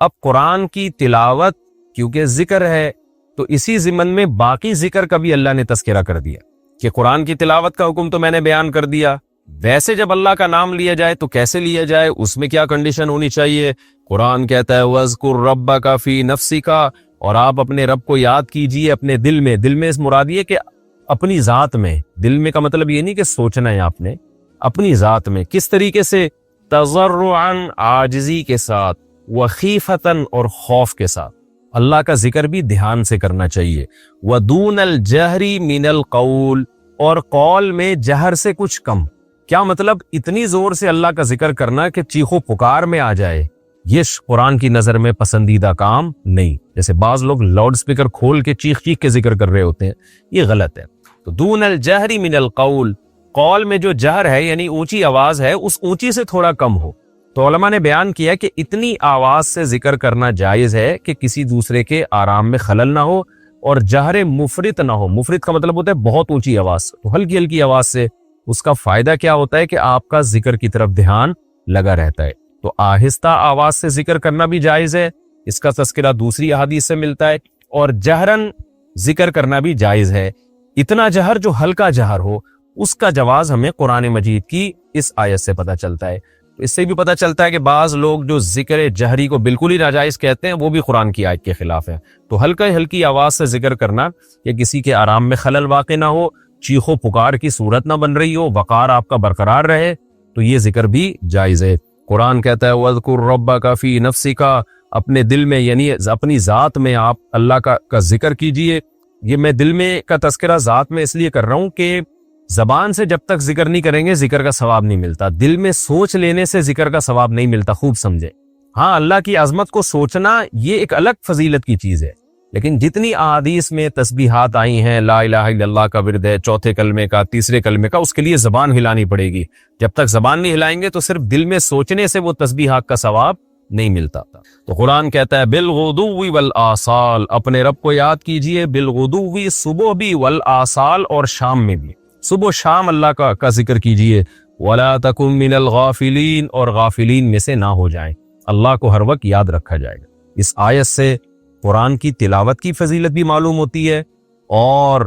اب قرآن کی تلاوت کیونکہ ذکر ہے تو اسی ضمن میں باقی ذکر کا بھی اللہ نے تذکرہ کر دیا کہ قرآن کی تلاوت کا حکم تو میں نے بیان کر دیا، ویسے جب اللہ کا نام لیا جائے تو کیسے لیا جائے، اس میں کیا کنڈیشن ہونی چاہیے۔ قرآن کہتا ہے وَاذْكُرْ رَبَّكَ فِي نَفْسِكَ، اور آپ اپنے رب کو یاد کیجئے اپنے دل میں۔ دل میں اس مراد یہ کہ اپنی ذات میں، دل میں کا مطلب یہ نہیں کہ سوچنا ہے آپ نے، اپنی ذات میں کس طریقے سے، تضرعاً عاجزی کے ساتھ، وخیفتاً اور خوف کے ساتھ۔ اللہ کا ذکر بھی دھیان سے کرنا چاہیے۔ وَدُونَ الْجَهْرِ مِنَ الْقَوْلِ، اور قول میں جہر سے کچھ کم۔ کیا مطلب اتنی زور سے اللہ کا ذکر کرنا کہ چیخو پکار میں آ جائے، یہ قرآن کی نظر میں پسندیدہ کام نہیں۔ جیسے بعض لوگ لاؤڈ سپیکر کھول کے چیخ کے ذکر کر رہے ہوتے ہیں، یہ غلط ہے۔ تو دون الجہر من القول، قول میں جو جہر ہے یعنی اونچی آواز ہے اس اونچی سے تھوڑا کم ہو۔ تو علماء نے بیان کیا کہ اتنی آواز سے ذکر کرنا جائز ہے کہ کسی دوسرے کے آرام میں خلل نہ ہو، اور جہر مفرط نہ ہو۔ مفرط کا مطلب ہوتا ہے بہت اونچی آواز، تو ہلکی ہلکی آواز سے اس کا فائدہ کیا ہوتا ہے کہ آپ کا ذکر کی طرف دھیان لگا رہتا ہے۔ تو آہستہ آواز سے ذکر کرنا بھی جائز ہے، اس کا تذکرہ دوسری احادیث سے ملتا ہے، اور جہرن ذکر کرنا بھی جائز ہے۔ اتنا جہر جو ہلکا جہر ہو، اس کا جواز ہمیں قرآن مجید کی اس آیت سے پتہ چلتا ہے۔ اس سے بھی پتہ چلتا ہے کہ بعض لوگ جو ذکر جہری کو بالکل ہی ناجائز کہتے ہیں وہ بھی قرآن کی آیت کے خلاف ہے۔ تو ہلکی آواز سے ذکر کرنا کہ کسی کے آرام میں خلل واقع نہ ہو، چیخ و پکار کی صورت نہ بن رہی ہو، وقار آپ کا برقرار رہے، تو یہ ذکر بھی جائز ہے۔ قرآن کہتا ہے وَاذْكُرْ رَبَّكَ فِي نَفْسِكَ، اپنے دل میں یعنی اپنی ذات میں آپ اللہ کا ذکر کیجئے۔ یہ میں دل میں کا تذکرہ ذات میں اس لیے کر رہا ہوں کہ زبان سے جب تک ذکر نہیں کریں گے ذکر کا ثواب نہیں ملتا، دل میں سوچ لینے سے ذکر کا ثواب نہیں ملتا، خوب سمجھے۔ ہاں، اللہ کی عظمت کو سوچنا یہ ایک الگ فضیلت کی چیز ہے، لیکن جتنی احادیث میں تسبیحات آئی ہیں، لا الہ الا اللہ کا ورد ہے، چوتھے کلمے کا، تیسرے کلمے کا، اس کے لیے زبان ہلانی پڑے گی۔ جب تک زبان نہیں ہلائیں گے تو صرف دل میں سوچنے سے وہ تسبیحات کا ثواب نہیں ملتا۔ تو قرآن کہتا ہے بالغدو والآصال، اپنے رب کو یاد کیجئے بالغدو، صبح بھی، والآصال اور شام میں بھی، صبح و شام اللہ کا ذکر کیجئے۔ ولا تکن من الغافلین، اور غافلین میں سے نہ ہو جائیں، اللہ کو ہر وقت یاد رکھا جائے گا۔ اس آیت سے قرآن کی تلاوت کی فضیلت بھی معلوم ہوتی ہے، اور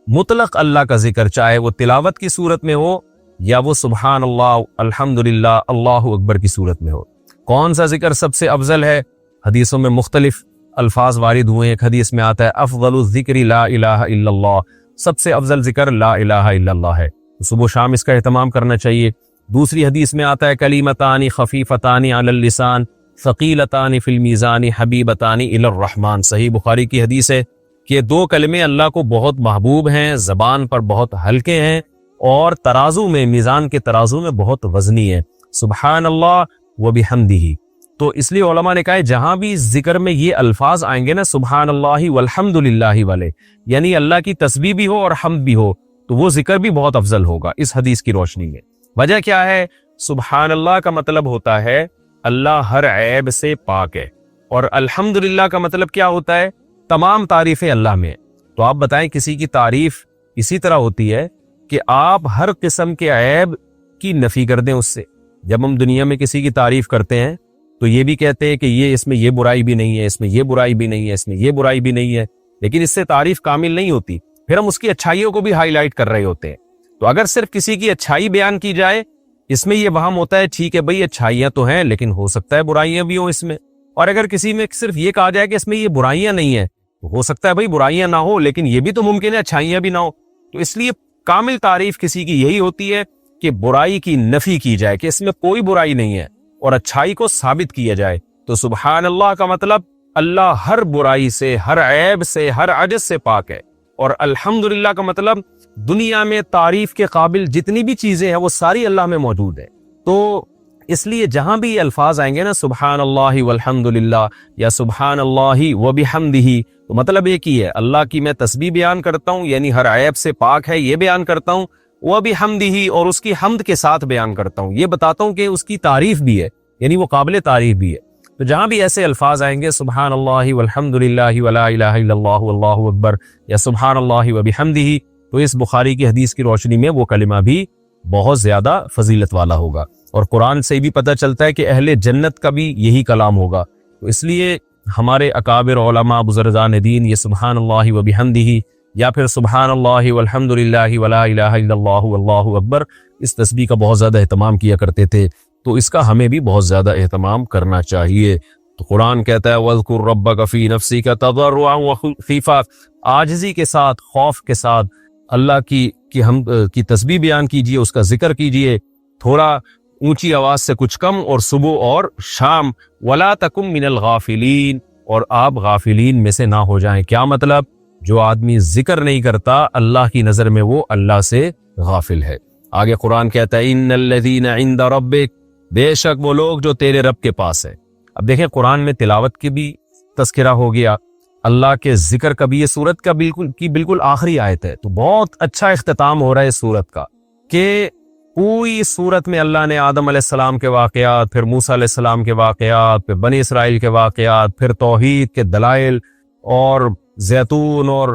مطلق اللہ کا ذکر چاہے وہ تلاوت کی صورت میں ہو یا وہ سبحان اللہ، الحمدللہ، اللہ اکبر کی صورت میں ہو۔ کون سا ذکر سب سے افضل ہے؟ حدیثوں میں مختلف الفاظ وارد ہوئے ہیں۔ ایک حدیث میں آتا ہے افضل الذکر لا الہ الا اللہ، سب سے افضل ذکر لا الہ الا اللہ ہے، صبح و شام اس کا اہتمام کرنا چاہیے۔ دوسری حدیث میں آتا ہے کلیمتان خفیفتان علی اللسان ثقیلتان فی المیزان حبیبتان الی الرحمن، صحیح بخاری کی حدیث ہے کہ دو کلمے اللہ کو بہت محبوب ہیں، زبان پر بہت ہلکے ہیں، اور ترازو میں، میزان کے ترازو میں بہت وزنی ہے، سبحان اللہ و بحمدہ۔ تو اس لیے علماء نے کہا ہے جہاں بھی ذکر میں یہ الفاظ آئیں گے نا، سبحان اللہ والحمدللہ والے، یعنی اللہ کی تسبیح بھی ہو اور حمد بھی ہو، تو وہ ذکر بھی بہت افضل ہوگا اس حدیث کی روشنی میں۔ وجہ کیا ہے؟ سبحان اللہ کا مطلب ہوتا ہے اللہ ہر عیب سے پاک ہے، اور الحمدللہ کا مطلب کیا ہوتا ہے؟ تمام تعریفیں اللہ میں۔ تو آپ بتائیں کسی کی تعریف اسی طرح ہوتی ہے کہ آپ ہر قسم کے عیب کی نفی کر دیں اس سے۔ جب ہم دنیا میں کسی کی تعریف کرتے ہیں تو یہ بھی کہتے ہیں کہ یہ اس میں یہ برائی بھی نہیں ہے، اس میں یہ برائی بھی نہیں ہے، اس میں یہ برائی بھی نہیں ہے، لیکن اس سے تعریف کامل نہیں ہوتی، پھر ہم اس کی اچھائیوں کو بھی ہائی لائٹ کر رہے ہوتے ہیں۔ تو اگر صرف کسی کی اچھائی بیان کی جائے، اس میں یہ وہم ہوتا ہے ٹھیک ہے بھئی اچھائیاں تو ہیں لیکن ہو سکتا ہے برائیاں بھی ہوں اس میں، اور اگر کسی میں صرف یہ کہا جائے کہ اس میں یہ برائیاں نہیں ہیں، تو ہو سکتا ہے بھئی برائیاں نہ ہو لیکن یہ بھی تو ممکن ہے اچھائیاں بھی نہ ہو۔ تو اس لیے کامل تعریف کسی کی یہی ہوتی ہے کہ برائی کی نفی کی جائے کہ اس میں کوئی برائی نہیں ہے، اور اچھائی کو ثابت کیا جائے۔ تو سبحان اللہ کا مطلب اللہ ہر برائی سے، ہر عیب سے، ہر عجز سے پاک ہے، اور الحمدللہ کا مطلب دنیا میں تعریف کے قابل جتنی بھی چیزیں ہیں وہ ساری اللہ میں موجود ہیں۔ تو اس لیے جہاں بھی یہ الفاظ آئیں گے نا، سبحان اللہ والحمدللہ یا سبحان اللہ وبحمدہ، تو مطلب ایک ہی ہے، اللہ کی میں تسبیح بیان کرتا ہوں یعنی ہر عیب سے پاک ہے یہ بیان کرتا ہوں، وبحمدہ اور اس کی حمد کے ساتھ بیان کرتا ہوں، یہ بتاتا ہوں کہ اس کی تعریف بھی ہے یعنی وہ قابل تعریف بھی ہے۔ تو جہاں بھی ایسے الفاظ آئیں گے سبحان اللہ والحمدللہ ولا الہ الا اللہ واللہ اکبر یا سبحان اللہ وبحمدہ، تو اس بخاری کی حدیث کی روشنی میں وہ کلمہ بھی بہت زیادہ فضیلت والا ہوگا۔ اور قرآن سے بھی پتہ چلتا ہے کہ اہل جنت کا بھی یہی کلام ہوگا۔ تو اس لیے ہمارے اکابر علماء بزرگان دین یہ سبحان اللہ و بحمدہ یا پھر سبحان اللہ والحمد للہ ولا الہ الا اللہ واللہ اکبر اس تسبیح کا بہت زیادہ اہتمام کیا کرتے تھے، تو اس کا ہمیں بھی بہت زیادہ اہتمام کرنا چاہیے۔ تو قرآن کہتا ہے وَاذْكُرْ رَبَّكَ فِي نَفْسِكَ تَضَرُّعًا وَخِيفَةً، عاجزی کے ساتھ، خوف کے ساتھ اللہ کی تسبیح بیان کیجئے، اس کا ذکر کیجئے، تھوڑا اونچی آواز سے کچھ کم، اور صبح اور شام۔ وَلَا تَكُن مِّنَ الْغَافِلِينَ، اور آپ غافلین میں سے نہ ہو جائیں۔ کیا مطلب؟ جو آدمی ذکر نہیں کرتا اللہ کی نظر میں وہ اللہ سے غافل ہے۔ آگے قرآن کہتا ہے ان الذین عند ربک، بے شک وہ لوگ جو تیرے رب کے پاس ہے۔ اب دیکھیں قرآن میں تلاوت کی بھی تذکرہ ہو گیا، اللہ کے ذکر کا بھی، یہ سورت کا بالکل آخری آیت ہے، تو بہت اچھا اختتام ہو رہا ہے اس سورت کا کہ پوری سورت میں اللہ نے آدم علیہ السلام کے واقعات، پھر موسیٰ علیہ السلام کے واقعات، پھر بنی اسرائیل کے واقعات، پھر توحید کے دلائل اور زیتون اور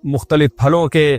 مختلف پھلوں کے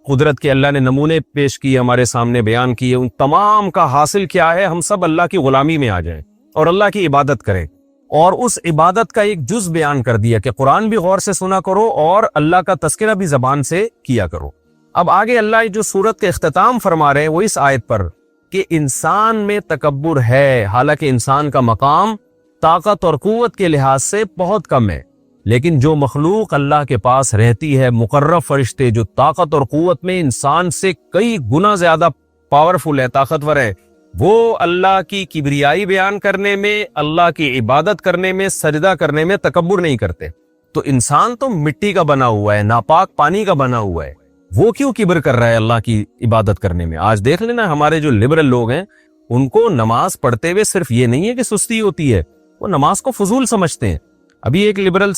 قدرت کے اللہ نے نمونے پیش کیے، ہمارے سامنے بیان کیے۔ ان تمام کا حاصل کیا ہے؟ ہم سب اللہ کی غلامی میں آ جائیں اور اللہ کی عبادت کریں، اور اس عبادت کا ایک جز بیان کر دیا کہ قرآن بھی غور سے سنا کرو اور اللہ کا تذکرہ بھی زبان سے کیا کرو۔ اب آگے اللہ جو سورت کے اختتام فرما رہے ہیں وہ اس آیت پر کہ انسان میں تکبر ہے، حالانکہ انسان کا مقام طاقت اور قوت کے لحاظ سے بہت کم ہے، لیکن جو مخلوق اللہ کے پاس رہتی ہے، مقرب فرشتے جو طاقت اور قوت میں انسان سے کئی گنا زیادہ پاورفل ہے، طاقتور ہے، وہ اللہ کی کبریائی بیان کرنے میں، اللہ کی عبادت کرنے میں، سجدہ کرنے میں تکبر نہیں کرتے۔ تو انسان تو مٹی کا بنا ہوا ہے، ناپاک پانی کا بنا ہوا ہے، وہ کیوں کبر کر رہا ہے اللہ کی عبادت کرنے میں؟ آج دیکھ لینا ہمارے جو لبرل لوگ ہیں، ان کو نماز پڑھتے ہوئے صرف یہ نہیں ہے کہ سستی ہوتی ہے، وہ نماز کو فضول سمجھتے ہیں۔ ابھی ایک لبرل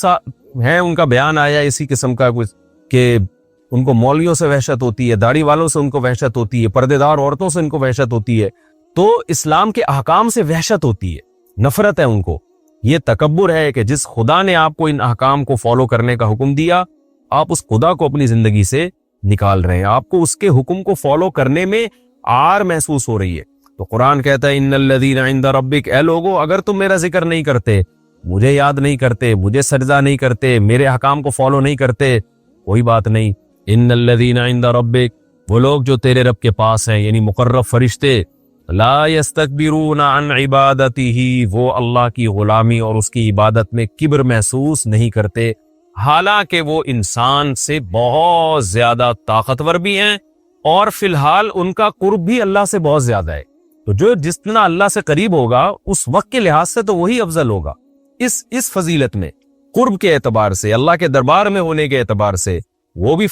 ہے، ان کا بیان آیا اسی قسم کا کچھ کہ ان کو مولویوں سے وحشت ہوتی ہے، داڑھی والوں سے ان کو وحشت ہوتی ہے، پردے دار عورتوں سے ان کو وحشت ہوتی ہے، تو اسلام کے احکام سے وحشت ہوتی ہے، نفرت ہے ان کو۔ یہ تکبر ہے کہ جس خدا نے آپ کو ان احکام کو فالو کرنے کا حکم دیا، آپ اس خدا کو اپنی زندگی سے نکال رہے ہیں، آپ کو اس کے حکم کو فالو کرنے میں عار محسوس ہو رہی ہے۔ تو قرآن کہتا ہے ان الذین عند ربک، اے لوگو اگر تم میرا ذکر نہیں کرتے، مجھے یاد نہیں کرتے، مجھے سجدہ نہیں کرتے، میرے احکام کو فالو نہیں کرتے، کوئی بات نہیں۔ ان الذین عند ربک، وہ لوگ جو تیرے رب کے پاس ہیں، یعنی مقرب فرشتے، لا یستکبرون عن عبادتہ، وہ اللہ کی غلامی اور اس کی عبادت میں کبر محسوس نہیں کرتے، حالانکہ وہ انسان سے بہت زیادہ طاقتور بھی ہیں، اور فی الحال ان کا قرب بھی اللہ سے بہت زیادہ ہے۔ تو جو جتنا اللہ سے قریب ہوگا اس وقت کے لحاظ سے تو وہی افضل ہوگا، اس فضیلت میں، قرب کے اعتبار سے، اللہ کے دربار میں ہونے کے اعتبار سے وہ بھی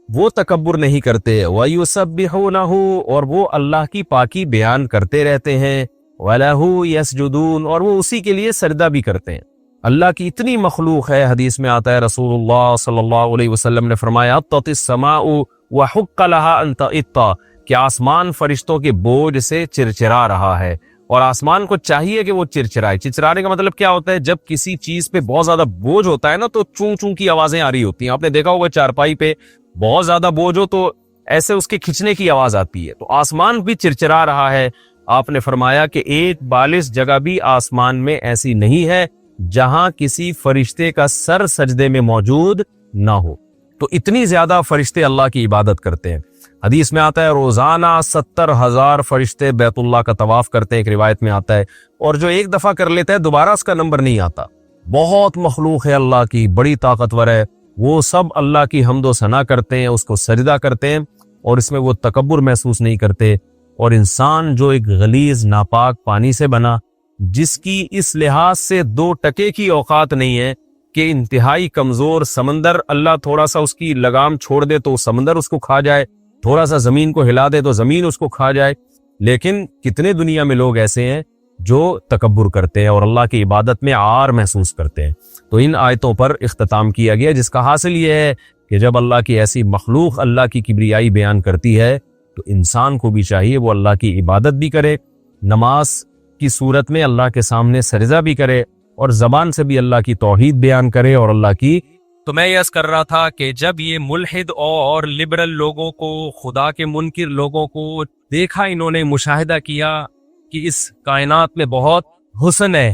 وہ تکبر نہیں کرتے۔ وَيُسَبِّحُونَهُ، اور وہ اللہ کی پاکی بیان کرتے رہتے ہیں، وَلَهُ يَسْجُدُونَ، اور وہ اسی کے لیے سجدہ بھی کرتے ہیں۔ اللہ کی اتنی مخلوق ہے، حدیث میں آتا ہے رسول اللہ صلی اللہ علیہ وسلم نے فرمایا اطت السماء وحق لها ان تئط، کہ آسمان فرشتوں کے بوجھ سے چرچرا رہا ہے، اور آسمان کو چاہیے کہ وہ چرچرائے۔ چرچرانے کا مطلب کیا ہوتا ہے؟ جب کسی چیز پہ بہت زیادہ بوجھ ہوتا ہے نا، تو چون چون کی آوازیں آ رہی ہوتی ہیں۔ آپ نے دیکھا ہوگا چارپائی پہ بہت زیادہ بوجھ ہو تو ایسے اس کے کھچنے کی آواز آتی ہے، تو آسمان بھی چرچرا رہا ہے۔ آپ نے فرمایا کہ ایک بالش جگہ بھی آسمان میں ایسی نہیں ہے جہاں کسی فرشتے کا سر سجدے میں موجود نہ ہو۔ تو اتنی زیادہ فرشتے اللہ کی عبادت کرتے ہیں۔ حدیث میں آتا ہے روزانہ 70,000 فرشتے بیت اللہ کا طواف کرتے ہیں، ایک روایت میں آتا ہے، اور جو ایک دفعہ کر لیتا ہے دوبارہ اس کا نمبر نہیں آتا۔ بہت مخلوق ہے اللہ کی، بڑی طاقتور ہے، وہ سب اللہ کی حمد و ثنا کرتے ہیں، اس کو سجدہ کرتے ہیں، اور اس میں وہ تکبر محسوس نہیں کرتے۔ اور انسان جو ایک غلیظ ناپاک پانی سے بنا، جس کی اس لحاظ سے 2 ٹکے کی اوقات نہیں ہے کہ انتہائی کمزور سمندر، اللہ تھوڑا سا اس کی لگام چھوڑ دے تو سمندر اس کو کھا جائے، تھوڑا سا زمین کو ہلا دے تو زمین اس کو کھا جائے، لیکن کتنے دنیا میں لوگ ایسے ہیں جو تکبر کرتے ہیں اور اللہ کی عبادت میں عار محسوس کرتے ہیں۔ تو ان آیتوں پر اختتام کیا گیا، جس کا حاصل یہ ہے کہ جب اللہ کی ایسی مخلوق اللہ کی کبریائی بیان کرتی ہے تو انسان کو بھی چاہیے وہ اللہ کی عبادت بھی کرے، نماز کی صورت میں اللہ کے سامنے سجدہ بھی کرے، اور زبان سے بھی اللہ کی توحید بیان کرے اور اللہ کی۔ تو میں یہ عرض کر رہا تھا کہ جب یہ ملحد اور لبرل لوگوں کو، خدا کے منکر لوگوں کو دیکھا، انہوں نے مشاہدہ کیا کہ اس کائنات میں بہت حسن ہے،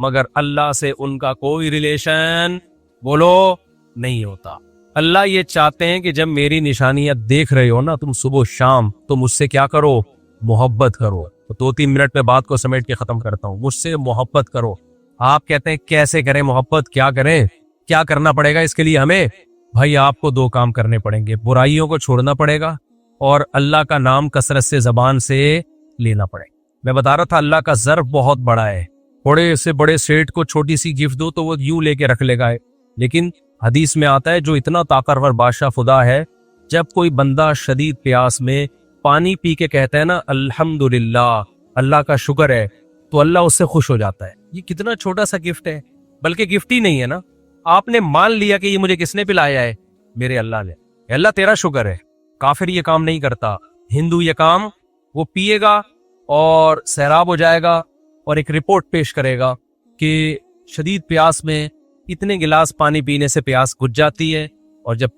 مگر اللہ سے ان کا کوئی ریلیشن بولو نہیں ہوتا۔ اللہ یہ چاہتے ہیں کہ جب میری نشانیاں دیکھ رہے ہو نا تم صبح و شام، تو مجھ سے کیا کرو؟ محبت کرو۔ تو 2-3 منٹ میں بات کو سمیٹ کے ختم کرتا ہوں، مجھ سے محبت کرو۔ آپ کہتے ہیں کیسے کریں محبت، کیا کریں، کیا کرنا پڑے گا اس کے لیے ہمیں؟ بھائی آپ کو 2 کام کرنے پڑیں گے، برائیوں کو چھوڑنا پڑے گا اور اللہ کا نام کثرت سے زبان سے لینا پڑے گا۔ میں بتا رہا تھا اللہ کا ظرف بہت بڑا ہے، بڑے سے بڑے سیٹ کو چھوٹی سی گفٹ دو تو وہ یوں لے کے رکھ لے گا، لیکن حدیث میں آتا ہے جو اتنا طاقتور بادشاہ خدا ہے، جب کوئی بندہ شدید پیاس میں پانی پی کے کہتا ہے نا الحمدللہ، اللہ کا شکر ہے، تو اللہ اس سے خوش ہو جاتا ہے۔ یہ کتنا چھوٹا سا گفٹ ہے، بلکہ گفٹ ہی نہیں ہے نا، آپ نے مان لیا کہ یہ مجھے کس نے پلایا ہے؟ میرے اللہ نے۔ اللہ تیرا شکر ہے۔ کافر یہ کام نہیں کرتا، ہندو یہ کام، وہ پیے گا اور سیراب ہو جائے گا اور ایک رپورٹ پیش کرے گا کہ شدید پیاس میں اتنے گلاس پانی پینے سے پیاس گھٹ جاتی ہے، اور جب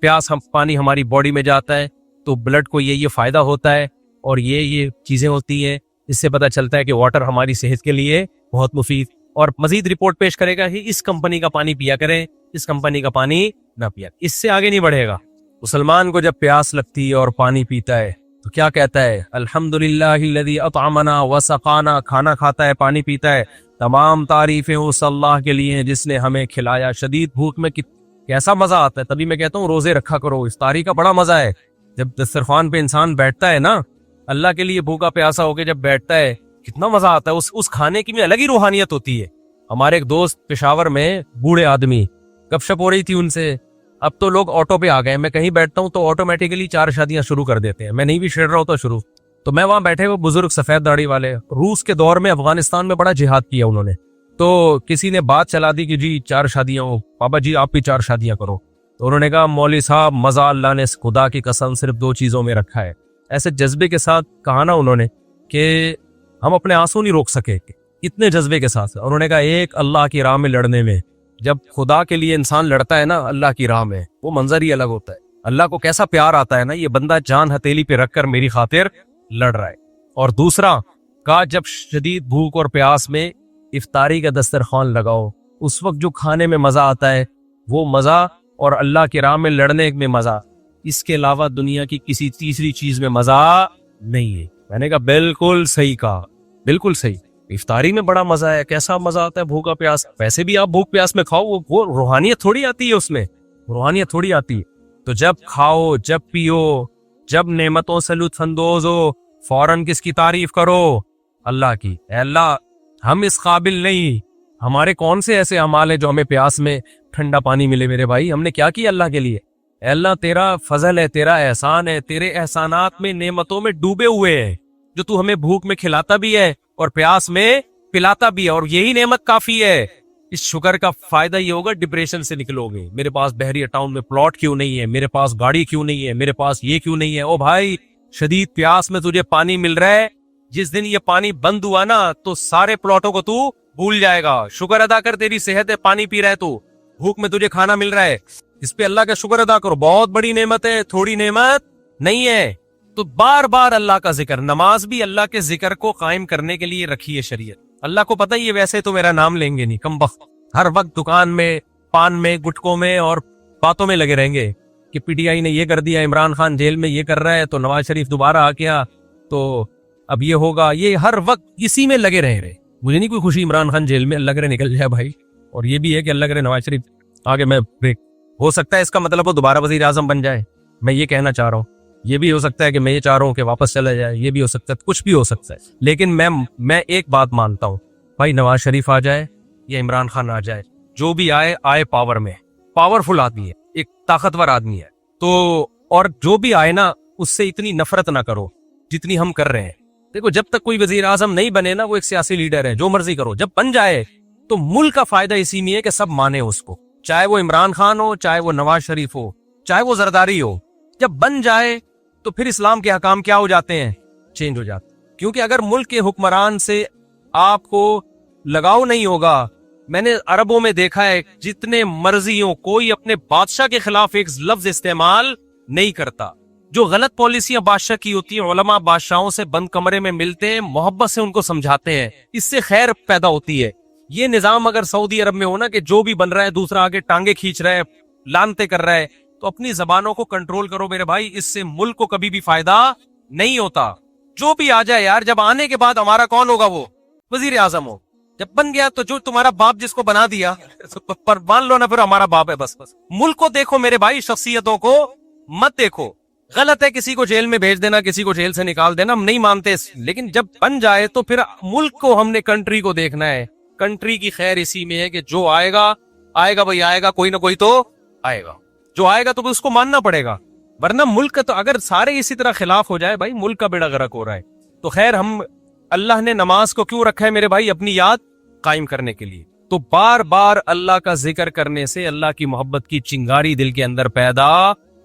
پانی ہماری باڈی میں جاتا ہے تو بلڈ کو یہ فائدہ ہوتا ہے اور یہ چیزیں ہوتی ہیں۔ اس سے پتہ چلتا ہے کہ واٹر ہماری صحت کے لیے بہت مفید، اور مزید رپورٹ پیش کرے گا کہ اس کمپنی کا پانی پیا کریں، اس کمپنی کا پانی نہ پیا۔ اس سے آگے نہیں بڑھے گا۔ مسلمان کو جب پیاس لگتی ہے اور پانی پیتا ہے تو کیا کہتا ہے؟ الحمدللہ الذی اطعمنا وسقانا، کھانا کھاتا ہے، پانی پیتا ہے، تمام تعریفیں اس اللہ کے لیے ہیں جس نے ہمیں کھلایا۔ شدید بھوک میں کیسا مزہ آتا ہے، تبھی میں کہتا ہوں روزے رکھا کرو، افطاری کا بڑا مزہ ہے۔ جب دسترخوان پہ انسان بیٹھتا ہے نا، اللہ کے لیے بھوکا پیاسا ہو کے جب بیٹھتا ہے، کتنا مزہ آتا ہے، اس کھانے کی میں الگ ہی روحانیت ہوتی ہے۔ ہمارے ایک دوست پشاور میں بوڑھے آدمی، گپ شپ ہو رہی تھی ان سے، اب تو لوگ آٹو پہ آ گئے، میں کہیں بیٹھتا ہوں تو آٹومیٹیکلی 4 شادیاں شروع کر دیتے ہیں، میں نہیں بھی چھیڑ رہا ہوتا شروع، تو میں وہاں بیٹھے ہوئے بزرگ سفید داڑھی والے، روس کے دور میں افغانستان میں بڑا جہاد کیا انہوں نے، تو کسی نے بات چلا دی کہ جی 4 شادیاں ہو، بابا جی آپ بھی 4 شادیاں کرو، تو انہوں نے کہا مولوی صاحب مزہ اللہ نے خدا کی قسم صرف 2 چیزوں میں رکھا ہے۔ ایسے جذبے کے ساتھ کہا نا انہوں نے کہ ہم اپنے آنسو نہیں روک سکے، اتنے جذبے کے ساتھ انہوں نے کہا ایک اللہ کی راہ میں لڑنے میں، جب خدا کے لیے انسان لڑتا ہے نا اللہ کی راہ میں، وہ منظر ہی الگ ہوتا ہے، اللہ کو کیسا پیار آتا ہے نا، یہ بندہ جان ہتھیلی پہ رکھ کر میری خاطر لڑ رہا ہے۔ اور دوسرا کہا جب شدید بھوک اور پیاس میں افطاری کا دسترخوان لگاؤ، اس وقت جو کھانے میں مزہ آتا ہے وہ مزہ، اور اللہ کی راہ میں لڑنے میں مزہ، اس کے علاوہ دنیا کی کسی تیسری چیز میں مزہ نہیں ہے۔ میں نے کہا بالکل صحیح کہا، بالکل صحیح، افطاری میں بڑا مزہ ہے، کیسا مزہ آتا ہے بھوکا پیاس، ویسے بھی آپ بھوک پیاس میں کھاؤ، وہ روحانیت تھوڑی آتی ہے، اس میں روحانیت تھوڑی آتی ہے۔ تو جب کھاؤ، جب پیو، جب نعمتوں سے لطف اندوز ہو، فوراً کس کی تعریف کرو؟ اللہ کی۔ اے اللہ ہم اس قابل نہیں، ہمارے کون سے ایسے اعمال ہیں جو ہمیں پیاس میں ٹھنڈا پانی ملے؟ میرے بھائی ہم نے کیا کیا اللہ کے لیے؟ اے اللہ تیرا فضل ہے، تیرا احسان ہے، تیرے احسانات میں نعمتوں میں ڈوبے ہوئے ہیں، جو تو ہمیں بھوک میں کھلاتا بھی ہے اور پیاس میں پلاتا بھی ہے، اور یہی نعمت کافی ہے۔ اس شکر کا فائدہ یہ ہوگا ڈپریشن سے نکلو گے۔ میرے پاس بحریہ ٹاؤن میں پلاٹ کیوں نہیں ہے، میرے پاس گاڑی کیوں نہیں ہے، میرے پاس یہ کیوں نہیں ہے؟ او بھائی شدید پیاس میں تجھے پانی مل رہا ہے، جس دن یہ پانی بند ہوا نا تو سارے پلاٹوں کو تو بھول جائے گا۔ شکر ادا کر، تیری صحت ہے، پانی پی رہا ہے، تو بھوک میں تجھے کھانا مل رہا ہے، اس پہ اللہ کا شکر ادا کرو، بہت بڑی نعمت ہے، تھوڑی نعمت نہیں ہے۔ تو بار بار اللہ کا ذکر، نماز بھی اللہ کے ذکر کو قائم کرنے کے لیے رکھی ہے شریعت۔ اللہ کو پتہ ہی ہے ویسے تو میرا نام لیں گے نہیں، کم بخت، ہر وقت دکان میں، پان میں، گٹکوں میں اور باتوں میں لگے رہیں گے کہ پی ٹی آئی نے یہ کر دیا، عمران خان جیل میں یہ کر رہا ہے، تو نواز شریف دوبارہ آ گیا تو اب یہ ہوگا، یہ ہر وقت اسی میں لگے رہے۔ مجھے نہیں کوئی خوشی عمران خان جیل میں، اللہ کرے نکل جائے بھائی، اور یہ بھی ہے کہ اللہ کرے نواز شریف آگے میں ہو سکتا ہے اس کا مطلب وہ دوبارہ وزیر اعظم بن جائے، میں یہ کہنا چاہ رہا ہوں۔ یہ بھی ہو سکتا ہے کہ میں یہ چاہ رہا ہوں کہ واپس چلا جائے، یہ بھی ہو سکتا ہے، کچھ بھی ہو سکتا ہے، لیکن میں ایک بات مانتا ہوں، بھائی نواز شریف آ جائے یا عمران خان آ جائے، جو بھی آئے پاور میں، پاورفل آدمی ہے، ایک طاقتور آدمی ہے، تو اور جو بھی آئے نا اس سے اتنی نفرت نہ کرو جتنی ہم کر رہے ہیں۔ دیکھو جب تک کوئی وزیر اعظم نہیں بنے نا، وہ ایک سیاسی لیڈر ہے، جو مرضی کرو، جب بن جائے تو ملک کا فائدہ اسی میں ہے کہ سب مانے اس کو، چاہے وہ عمران خان ہو، چاہے وہ نواز شریف ہو، چاہے وہ زرداری ہو، جب بن جائے تو پھر اسلام کے حکام کیا ہو جاتے ہیں؟ چینج ہو جاتے ہیں۔ کیونکہ اگر ملک کے حکمران سے آپ کو لگاؤ نہیں ہوگا، میں نے عربوں میں دیکھا ہے جتنے مرضی ہوں کوئی اپنے بادشاہ کے خلاف ایک لفظ استعمال نہیں کرتا۔ جو غلط پالیسیاں بادشاہ کی ہوتی ہیں، علماء بادشاہوں سے بند کمرے میں ملتے ہیں، محبت سے ان کو سمجھاتے ہیں، اس سے خیر پیدا ہوتی ہے۔ یہ نظام اگر سعودی عرب میں ہونا کہ جو بھی بن رہا ہے دوسرا آگے ٹانگیں کھینچ رہا ہے, لانتے کر رہا ہے, تو اپنی زبانوں کو کنٹرول کرو میرے بھائی, اس سے ملک کو کبھی بھی فائدہ نہیں ہوتا. جو بھی آ جائے یار, جب آنے کے بعد ہمارا کون ہوگا, وہ وزیر اعظم ہو, جب بن گیا تو جو تمہارا باپ جس کو بنا دیا پر مان لو نا پھر ہمارا باپ ہے. بس ملک کو دیکھو میرے بھائی, شخصیتوں کو مت دیکھو. غلط ہے کسی کو جیل میں بھیج دینا, کسی کو جیل سے نکال دینا, ہم نہیں مانتے, لیکن جب بن جائے تو پھر ملک کو ہم نے کنٹری کو دیکھنا ہے. کنٹری کی خیر اسی میں ہے کہ جو آئے گا بھائی آئے گا, کوئی نہ کوئی تو آئے گا, جو آئے گا تو اس کو ماننا پڑے گا, ورنہ ملک کا تو اگر سارے اسی طرح خلاف ہو جائے بھائی, ملک کا بیڑا غرق ہو رہا ہے. تو خیر, ہم اللہ نے نماز کو کیوں رکھا ہے میرے بھائی, اپنی یاد قائم کرنے کے لیے. تو بار بار اللہ کا ذکر کرنے سے اللہ کی محبت کی چنگاری دل کے اندر پیدا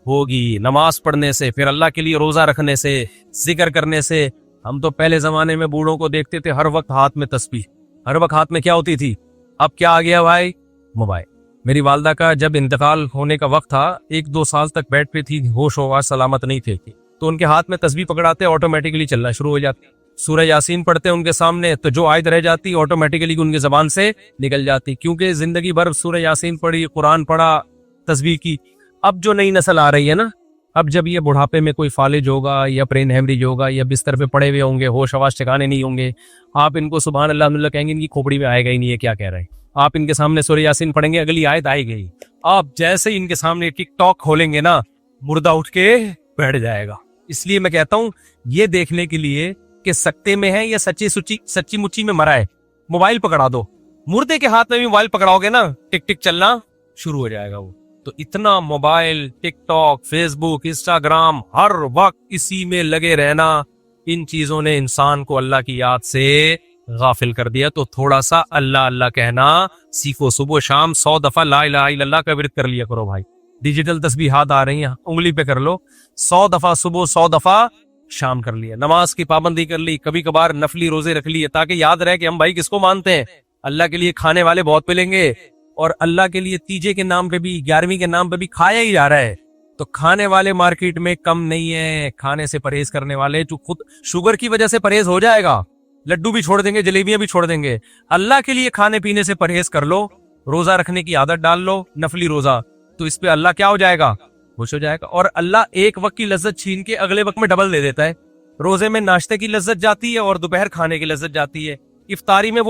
ہوگی. نماز پڑھنے سے, پھر اللہ کے لیے روزہ رکھنے سے, ذکر کرنے سے. ہم تو پہلے زمانے میں بوڑھوں کو دیکھتے تھے ہر وقت ہاتھ میں تسبیح, ہر وقت ہاتھ میں کیا ہوتی تھی, اب کیا آ گیا بھائی, موبائل. میری والدہ کا جب انتقال ہونے کا وقت تھا, 1-2 سال تک بیڈ پہ تھی, ہوش و سلامت نہیں تھے, تو ان کے ہاتھ میں تسبیح پکڑاتے آٹومیٹکلی چلنا شروع ہو جاتی. سورہ یاسین پڑھتے ان کے سامنے تو جو آیت رہ جاتی آٹومیٹکلی ان کی زبان سے نکل جاتی, کیونکہ زندگی بھر سورہ یاسین پڑھی, قرآن پڑھا, تسبیح کی. اب جو نئی نسل آ رہی ہے نا, اب جب یہ بڑھاپے میں کوئی فالج ہوگا یا برین ہیمریج ہوگا یا بستر پہ پڑے ہوئے ہوں گے, ہوش آواز ٹھکانے نہیں ہوں گے, آپ ان کو سبحان اللہ الحمدللہ کہیں گے, ان کی کھوپڑی میں آئے گا ہی نہیں, ہے کیا کہہ رہے ہیں. آپ ان کے سامنے سورہ یاسین پڑھیں گے, اگلی آیت آئے گئی, آپ جیسے ہی ان کے سامنے ٹک ٹاک کھولیں گے نا, مردہ اٹھ کے بیٹھ جائے گا. اس لیے میں کہتا ہوں, یہ دیکھنے کے لیے کہ سکتے میں ہے یا سچی مچی میں مرا ہے, موبائل پکڑا دو. مردے کے ہاتھ میں بھی موبائل پکڑاؤ گے نا, ٹک ٹک چلنا شروع ہو جائے گا وہ. تو اتنا موبائل, ٹک ٹاک, فیس بک, انسٹاگرام, ہر وقت اسی میں لگے رہنا, ان چیزوں نے انسان کو اللہ کی یاد سے غافل کر دیا. تو تھوڑا سا اللہ اللہ کہنا سیکھو, صبح شام 100 دفعہ لا الہ الا اللہ کا ورد کر لیا کرو بھائی. ڈیجیٹل تسبیحات آ رہی ہیں, انگلی پہ کر لو, 100 دفعہ صبح, 100 دفعہ شام کر لیا. نماز کی پابندی کر لی, کبھی کبھار نفلی روزے رکھ لیے, تاکہ یاد رہے کہ ہم بھائی کس کو مانتے ہیں. اللہ کے لیے کھانے والے بہت ملیں گے, اور اللہ کے لیے تیجے کے نام پہ بھی, 11ویں کے نام پہ بھی کھایا ہی جا رہا ہے. تو کھانے والے مارکیٹ میں کم نہیں ہے, کھانے سے پرہیز کرنے والے, جو خود شوگر کی وجہ سے پرہیز ہو جائے گا, لڈو بھی چھوڑ دیں گے, جلیبیاں بھی چھوڑ دیں گے. اللہ کے لیے کھانے پینے سے پرہیز کر لو, روزہ رکھنے کی عادت ڈال لو, نفلی روزہ, تو اس پہ اللہ کیا ہو جائے گا, خوش ہو جائے گا. اور اللہ ایک وقت کی لذت چھین کے اگلے وقت میں ڈبل دے دیتا ہے. روزے میں ناشتے کی لذت جاتی ہے اور دوپہر کھانے کی لذت جاتی ہے. افطاری میں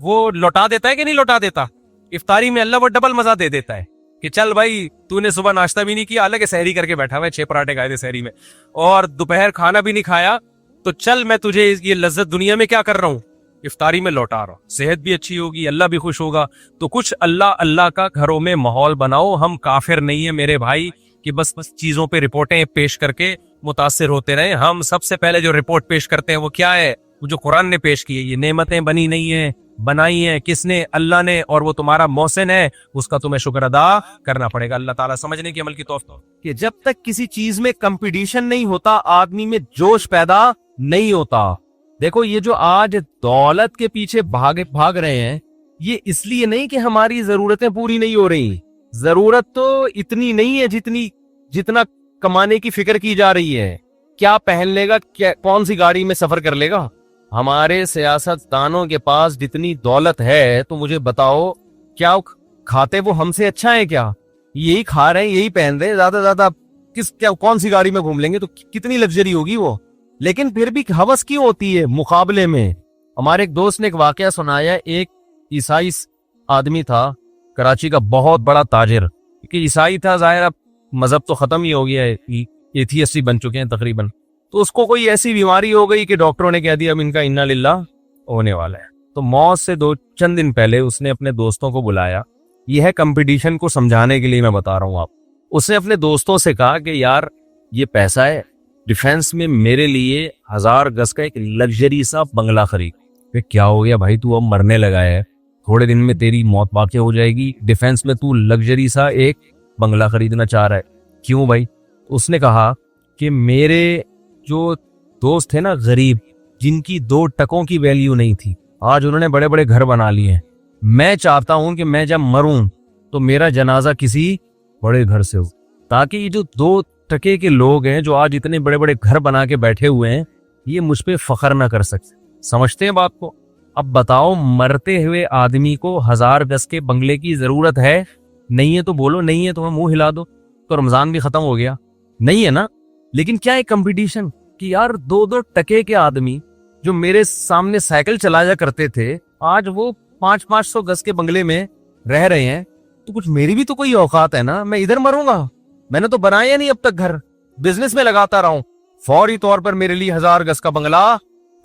وہ لوٹا دیتا ہے کہ نہیں لوٹا دیتا, افطاری میں اللہ وہ ڈبل مزہ دے دیتا ہے کہ چل بھائی تو نے صبح ناشتہ بھی نہیں کیا, حالانکہ سحری کر کے بیٹھا ہوا ہے, 6 پراٹھے کھائے تھے سحری میں, اور دوپہر کھانا بھی نہیں کھایا, تو چل میں تجھے یہ لذت دنیا میں کیا کر رہا ہوں, افطاری میں لوٹا رہا ہوں. صحت بھی اچھی ہوگی, اللہ بھی خوش ہوگا. تو کچھ اللہ اللہ کا گھروں میں ماحول بناؤ. ہم کافر نہیں ہیں میرے بھائی کہ بس چیزوں پہ رپورٹیں پیش کر کے متاثر ہوتے رہے. ہم سب سے پہلے جو رپورٹ پیش کرتے ہیں وہ کیا ہے, وہ جو قرآن نے پیش کی ہے. یہ نعمتیں بنی نہیں ہیں, بنائی ہیں کس نے, اللہ نے, اور وہ تمہارا محسن ہے, اس کا تمہیں شکر ادا کرنا پڑے گا. اللہ تعالیٰ سمجھنے کی عمل کی توفیق کہ جب تک کسی چیز میں کمپٹیشن نہیں ہوتا, آدمی میں جوش پیدا نہیں ہوتا. دیکھو یہ جو آج دولت کے پیچھے بھاگ رہے ہیں, یہ اس لیے نہیں کہ ہماری ضرورتیں پوری نہیں ہو رہی. ضرورت تو اتنی نہیں ہے جتنا کمانے کی فکر کی جا رہی ہے. کیا پہن لے گا, کون سی گاڑی میں سفر کر لے گا. ہمارے سیاست دانوں کے پاس جتنی دولت ہے, تو مجھے بتاؤ کیا کھاتے وہ ہم سے اچھا ہے کیا؟ یہی کھا رہے ہیں, یہی پہن رہے ہیں, زیادہ زیادہ کون سی گاڑی میں گھوم لیں گے, تو کتنی لگژری ہوگی وہ. لیکن پھر بھی ہوس کیوں ہوتی ہے مقابلے میں. ہمارے ایک دوست نے ایک واقعہ سنایا, ایک عیسائی آدمی تھا کراچی کا, بہت بڑا تاجر, کہ عیسائی تھا, ظاہر اب مذہب تو ختم ہی ہو گیا ہے, ایتھیسٹ ہی بن چکے ہیں تقریباً. تو اس کو کوئی ایسی بیماری ہو گئی کہ ڈاکٹروں نے کہہ دیا اب ان کا انا للہ ہونے والا ہے. تو موت سے چند دن پہلے اس نے اپنے دوستوں کو بلایا. یہ ہے کمپٹیشن کو سمجھانے کے لیے میں بتا رہا ہوں آپ. اس نے اپنے دوستوں سے کہا کہ یار یہ پیسہ ہے, ڈیفینس میں میرے لیے 1000 گز کا ایک لگژری سا بنگلہ خرید. کہ کیا ہو گیا بھائی, تو اب مرنے لگا ہے, تھوڑے دن میں تیری موت واقع ہو جائے گی, ڈیفینس میں تو لگژری سا ایک بنگلہ خریدنا چاہ رہا ہے, کیوں بھائی؟ اس نے کہا کہ میرے جو دوست تھے نا غریب, جن کی 2 ٹکوں کی ویلیو نہیں تھی, آج انہوں نے بڑے بڑے گھر بنا لیے ہیں. میں چاہتا ہوں کہ میں جب مروں تو میرا جنازہ کسی بڑے گھر سے ہو, تاکہ یہ جو 2 ٹکے کے لوگ ہیں جو آج اتنے بڑے بڑے گھر بنا کے بیٹھے ہوئے ہیں, یہ مجھ پہ فخر نہ کر سکتے. سمجھتے ہیں بات کو؟ اب بتاؤ مرتے ہوئے آدمی کو 1000 گز کے بنگلے کی ضرورت ہے؟ نہیں ہے تو بولو نہیں ہے، تو منہ ہلا دو، تو رمضان بھی ختم ہو گیا. نہیں ہے نا. لیکن کیا ہے کمپٹیشن کہ یار 2 ٹکے کے آدمی جو میرے سامنے سائیکل چلایا کرتے تھے آج وہ 500 گز کے بنگلے میں رہ رہے ہیں. تو کچھ میری بھی تو کوئی اوقات ہے نا. میں ادھر مروں گا؟ میں نے تو بنایا نہیں اب تک گھر، بزنس میں لگاتا رہا ہوں، فوری طور پر میرے لیے 1000 گز کا بنگلہ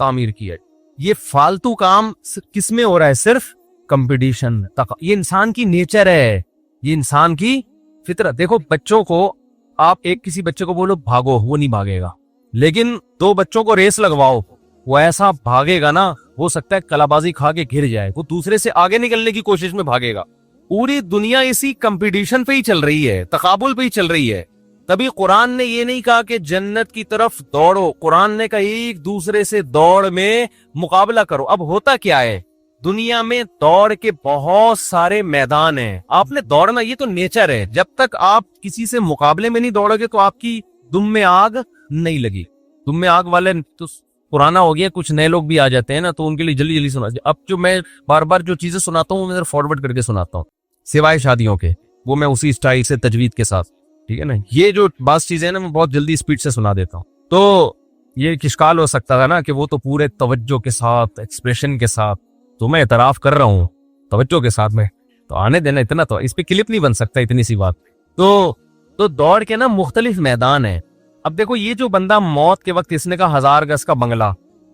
تعمیر کیا. یہ فالتو کام کس میں ہو رہا ہے؟ صرف کمپٹیشن. یہ انسان کی نیچر ہے، یہ انسان کی فطرت. دیکھو بچوں کو آپ کسی بچے کو بولو بھاگو، وہ نہیں بھاگے گا. لیکن 2 بچوں کو ریس لگواؤ، وہ ایسا بھاگے گا نا، ہو سکتا ہے کلابازی کھا کے گر جائے، وہ دوسرے سے آگے نکلنے کی کوشش میں بھاگے گا. پوری دنیا اسی کمپٹیشن پہ ہی چل رہی ہے، تقابل پہ ہی چل رہی ہے. تبھی قرآن نے یہ نہیں کہا کہ جنت کی طرف دوڑو، قرآن نے کہا ایک دوسرے سے دوڑ میں مقابلہ کرو. اب ہوتا کیا ہے دنیا میں؟ دوڑ کے بہت سارے میدان ہیں، آپ نے دوڑنا، یہ تو نیچر ہے. جب تک آپ کسی سے مقابلے میں نہیں دوڑو گے تو آپ کی دم میں آگ نہیں لگی. دم میں آگ والے تو پرانا ہو گیا، کچھ نئے لوگ بھی آ جاتے ہیں نا، تو ان کے لیے جلدی جلدی سنا. اب جو میں بار بار جو چیزیں سناتا ہوں میں فارورڈ کر کے سناتا ہوں، سوائے شادیوں کے، وہ میں اسی اسٹائل سے تجوید کے ساتھ، ٹھیک ہے نا. یہ جو بعض چیزیں ہیں نا میں بہت جلدی اسپیڈ سے سنا دیتا ہوں. تو یہ اشکال ہو سکتا تھا نا کہ وہ تو پورے توجہ کے ساتھ، ایکسپریشن کے ساتھ، تو میں اعتراف کر رہا ہوں توجہ کے ساتھ، میں تو آنے دینا اتنا، تو اس پہ کلپ نہیں بن سکتا اتنی سی بات. تو دوڑ کے نا مختلف میدان ہیں. اب دیکھو یہ جو بندہ موت کے وقت اس نے کہا 1000 گز کا بنگلہ،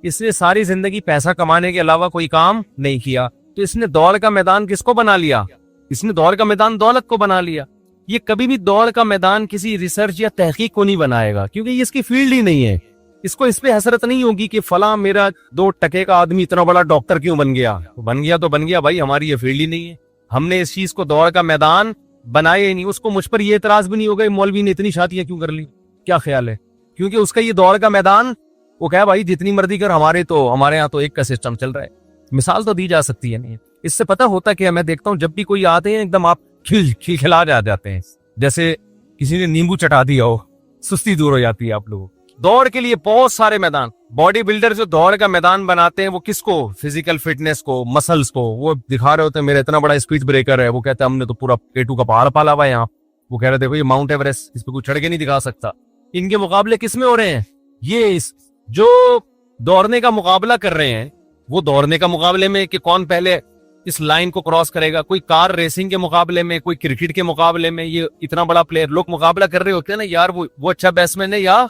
اس نے ساری زندگی پیسہ کمانے کے علاوہ کوئی کام نہیں کیا، تو اس نے دوڑ کا میدان کس کو بنا لیا؟ اس نے دوڑ کا میدان دولت کو بنا لیا. یہ کبھی بھی دوڑ کا میدان کسی ریسرچ یا تحقیق کو نہیں بنائے گا، کیونکہ یہ اس کی فیلڈ ہی نہیں ہے. اس کو اس پہ حسرت نہیں ہوگی کہ فلاں میرا 2 ٹکے کا آدمی اتنا بڑا ڈاکٹر کیوں بن گیا. بن گیا تو بن گیا بھائی، ہماری یہ فیلڈ ہی نہیں ہے. ہم نے اس چیز کو دوڑ کا میدان بنایا ہی نہیں. اس کو مجھ پر یہ اعتراض بھی نہیں ہوگا مولوی نے اتنی شادیاں کیوں کر لی، کیا خیال ہے؟ کیونکہ اس کا یہ دوڑ کا میدان، وہ کہا بھائی جتنی مرضی کر، ہمارے یہاں تو ایک کا سسٹم چل رہا ہے. مثال تو دی جا سکتی ہے نہیں. اس سے پتہ ہوتا کہ میں دیکھتا ہوں جب بھی کوئی آتے ہیں ایک دم آپ کھلکھلا جاتے ہیں، جیسے کسی نے نیمبو چٹا دیا ہو، سستی دور ہو جاتی ہے آپ لوگوں. دوڑ کے لیے بہت سارے میدان. باڈی بلڈر جو دوڑ کا میدان بناتے ہیں وہ کس کو؟ فزیکل فٹنس کو، مسلز کو. وہ دکھا رہے ہوتے ہیں میرا اتنا بڑا اسپیڈ بریکر ہے، وہ کہتے ہیں ہم نے تو پورا K2 کا پہاڑ پالا ہوا ہے یہاں. وہ کہہ رہے دیکھو یہ ماؤنٹ ایوریسٹ، اس پہ کوئی چڑھ کے نہیں دکھا سکتا. ان کے مقابلے کس میں ہو رہے ہیں؟ یہ جو دوڑنے کا مقابلہ کر رہے ہیں وہ دوڑنے کا مقابلے میں کہ کون پہلے اس لائن کو کراس کرے گا، کوئی کار ریسنگ کے مقابلے میں، کوئی کرکٹ کے مقابلے میں. یہ اتنا بڑا پلیئر لوگ مقابلہ کر رہے ہوتے ہیں نا، یار وہ اچھا بیٹسمین ہے یا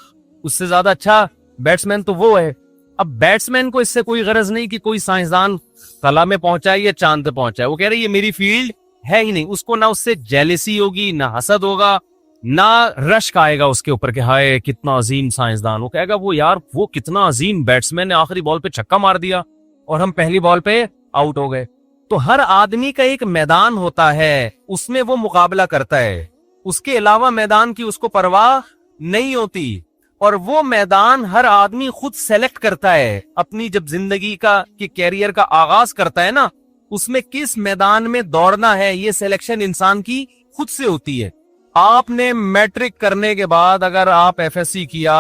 اس سے زیادہ اچھا بیٹسمین تو وہ ہے. اب بیٹسمین کو اس سے کوئی غرض نہیں کہ کوئی سائنسدان خلا میں پہنچائے یا چاند پہ پہنچائے. وہ کہہ رہے یہ میری فیلڈ ہے ہی نہیں. اس کو نہ اس سے جیلسی ہوگی، نہ حسد ہوگا، نہ رشک آئے گا اس کے اوپر کہ ہائے کتنا عظیم سائنسدان. وہ کہے گا وہ یار وہ کتنا عظیم بیٹسمین نے آخری بال پہ چھکا مار دیا اور ہم پہلی بال پہ آؤٹ ہو گئے. تو ہر آدمی کا ایک میدان ہوتا ہے، اس میں وہ مقابلہ کرتا ہے. اس کے علاوہ میدان کی اس کو پرواہ نہیں ہوتی. اور وہ میدان ہر آدمی خود سیلیکٹ کرتا ہے. اپنی جب زندگی کا کیریئر کا آغاز کرتا ہے نا، اس میں کس میدان میں دوڑنا ہے یہ سلیکشن انسان کی خود سے ہوتی ہے. آپ نے میٹرک کرنے کے بعد اگر آپ ایف ایس سی کیا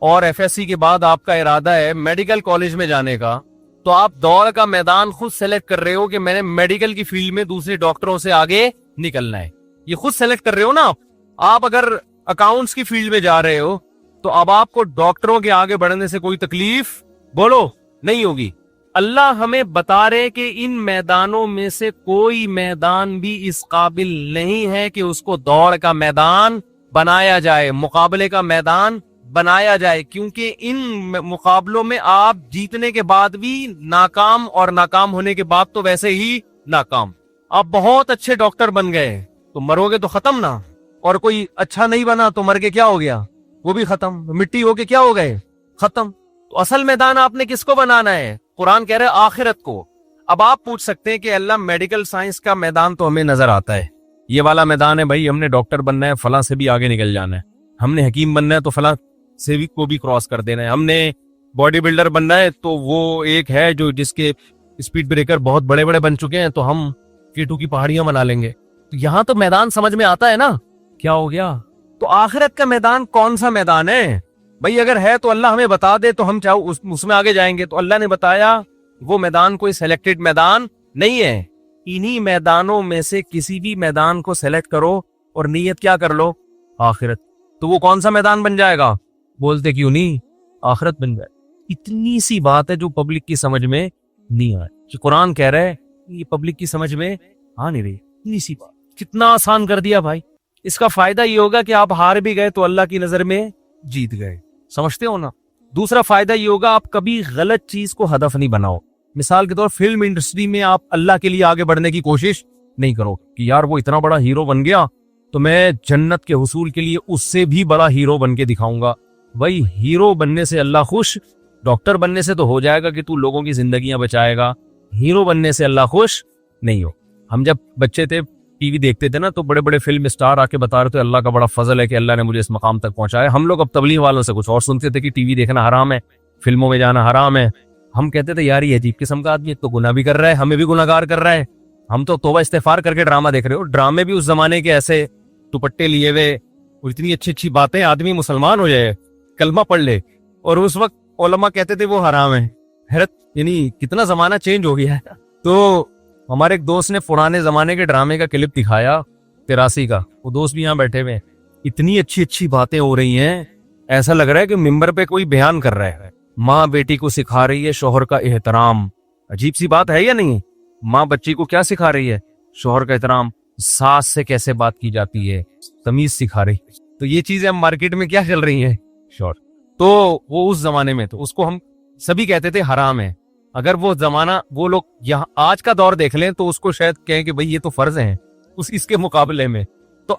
اور ایف ایس سی کے بعد آپ کا ارادہ ہے میڈیکل کالج میں جانے کا، تو آپ دوڑ کا میدان خود سیلیکٹ کر رہے ہو کہ میں نے میڈیکل کی فیلڈ میں دوسرے ڈاکٹروں سے آگے نکلنا ہے. یہ خود سیلیکٹ کر رہے ہو نا. آپ اگر اکاؤنٹس کی فیلڈ میں جا رہے ہو تو اب آپ کو ڈاکٹروں کے آگے بڑھنے سے کوئی تکلیف بولو نہیں ہوگی. اللہ ہمیں بتا رہے کہ ان میدانوں میں سے کوئی میدان بھی اس قابل نہیں ہے کہ اس کو دوڑ کا میدان بنایا جائے، مقابلے کا میدان بنایا جائے. کیونکہ ان مقابلوں میں آپ جیتنے کے بعد بھی ناکام اور ناکام ہونے کے بعد تو ویسے ہی ناکام. آپ بہت اچھے ڈاکٹر بن گئے تو مرو گے تو ختم نا، اور کوئی اچھا نہیں بنا تو مر کے کیا ہو گیا؟ وہ بھی ختم. مٹی ہو کے کیا ہو گئے؟ ختم. تو اصل میدان آپ نے کس کو بنانا ہے؟ قرآن کہہ رہے آخرت کو. اب آپ پوچھ سکتے ہیں کہ اللہ میڈیکل سائنس کا میدان تو ہمیں نظر آتا ہے، یہ والا میدان ہے بھائی، ہم نے ڈاکٹر بننا ہے فلاں سے بھی آگے نکل جانا ہے، ہم نے حکیم بننا ہے تو فلاں سے بھی کو بھی کراس کر دینا ہے، ہم نے باڈی بلڈر بننا ہے تو وہ ایک ہے جو جس کے اسپیڈ بریکر بہت بڑے بڑے بن چکے ہیں تو ہم K2 کی پہاڑیاں بنا لیں گے. تو یہاں تو میدان سمجھ میں آتا ہے نا. کیا ہو گیا؟ تو آخرت کا میدان کون سا میدان ہے بھائی؟ اگر ہے تو اللہ ہمیں بتا دے تو ہم چاہو اس میں آگے جائیں گے. تو اللہ نے بتایا وہ میدان کوئی سلیکٹڈ میدان نہیں ہے. انہی میدانوں میں سے کسی بھی میدان کو سلیکٹ کرو اور نیت کیا کر لو؟ آخرت. تو وہ کون سا میدان بن جائے گا؟ بولتے کیوں نہیں؟ آخرت بن جائے. اتنی سی بات ہے جو پبلک کی سمجھ میں نہیں آئے. کہ قرآن کہہ رہے یہ پبلک کی سمجھ میں آ نہیں رہی. اتنی سی بات کتنا آسان کر دیا بھائی. اس کا فائدہ یہ ہوگا کہ آپ ہار بھی گئے تو اللہ کی نظر میں جیت گئے. سمجھتے ہو نا؟ دوسرا فائدہ یہ ہوگا آپ کبھی غلط چیز کو ہدف نہیں بناؤ. مثال کے طور فلم انڈسٹری میں آپ اللہ کے لیے آگے بڑھنے کی کوشش نہیں کرو کہ یار وہ اتنا بڑا ہیرو بن گیا تو میں جنت کے حصول کے لیے اس سے بھی بڑا ہیرو بن کے دکھاؤں گا. بھائی ہیرو بننے سے اللہ خوش، ڈاکٹر بننے سے تو ہو جائے گا کہ تو لوگوں کی زندگیاں بچائے گا. ہیرو بننے سے اللہ خوش نہیں ہو. ہم جب بچے تھے ٹی وی دیکھتے تھے نا تو بڑے بڑے فلم اسٹار آ کے بتا رہے تھے اللہ کا بڑا فضل ہے کہ اللہ نے مجھے اس مقام تک پہنچایا. ہم لوگ اب تبلیغ والوں سے کچھ اور سنتے تھے کہ ٹی وی دیکھنا حرام ہے، فلموں میں جانا حرام ہے. ہم کہتے تھے یار یہ عجیب قسم کا آدمی تو گناہ بھی کر رہا ہے، ہمیں بھی گناہ گار کر رہا ہے. ہم تو توبہ استغفار کر کے ڈرامہ دیکھ رہے ہو. ڈرامے بھی اس زمانے کے ایسے دوپٹے لیے ہوئے اور اتنی اچھی اچھی باتیں، آدمی مسلمان ہو جائے کلمہ پڑھ لے، اور اس وقت علماء کہتے تھے وہ حرام ہے. حیرت، یعنی کتنا زمانہ چینج ہو گیا ہے. تو ہمارے ایک دوست نے پرانے زمانے کے ڈرامے کا کلپ دکھایا 83 کا. وہ دوست بھی یہاں بیٹھے ہوئے ہیں. اتنی اچھی اچھی باتیں ہو رہی ہیں، ایسا لگ رہا ہے کہ ممبر پہ کوئی بیان کر رہا ہے. ماں بیٹی کو سکھا رہی ہے شوہر کا احترام. عجیب سی بات ہے یا نہیں؟ ماں بچی کو کیا سکھا رہی ہے؟ شوہر کا احترام. ساس سے کیسے بات کی جاتی ہے، تمیز سکھا رہی. تو یہ چیزیں ہم مارکیٹ میں کیا چل رہی ہیں؟ شوہر. تو وہ اس زمانے میں تو اس کو ہم سبھی کہتے تھے حرام ہے. اگر وہ زمانہ وہ لوگ یہاں آج کا دور دیکھ لیں تو اس کو شاید کہیں کہ بھئی یہ تو فرض ہیں اس کے مقابلے میں. تو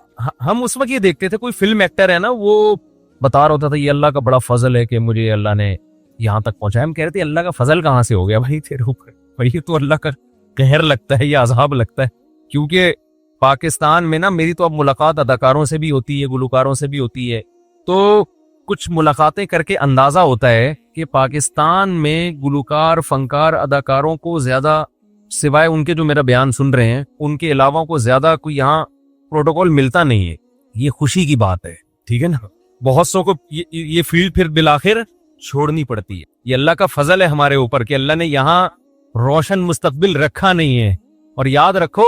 ہم اس وقت یہ دیکھتے تھے کوئی فلم ایکٹر ہے نا وہ بتا رہا ہوتا تھا یہ اللہ کا بڑا فضل ہے کہ مجھے اللہ نے یہاں تک پہنچایا. ہم کہہ رہے تھے اللہ کا فضل کہاں سے ہو گیا بھائی تیرے اوپر؟ بھائی یہ تو اللہ کا قہر لگتا ہے، یہ عذاب لگتا ہے. کیونکہ پاکستان میں نا میری تو اب ملاقات اداکاروں سے بھی ہوتی ہے، گلوکاروں سے بھی ہوتی ہے. تو کچھ ملاقاتیں کر کے اندازہ ہوتا ہے کہ پاکستان میں گلوکار، فنکار، اداکاروں کو زیادہ سوائے ان کے جو میرا بیان سن رہے ہیں ان کے علاوہ کو زیادہ کوئی یہاں پروٹوکول ملتا نہیں ہے. یہ خوشی کی بات ہے، ٹھیک ہے نا. بہت سو کو یہ فیلڈ پھر بالآخر چھوڑنی پڑتی ہے. یہ اللہ کا فضل ہے ہمارے اوپر کہ اللہ نے یہاں روشن مستقبل رکھا نہیں ہے. اور یاد رکھو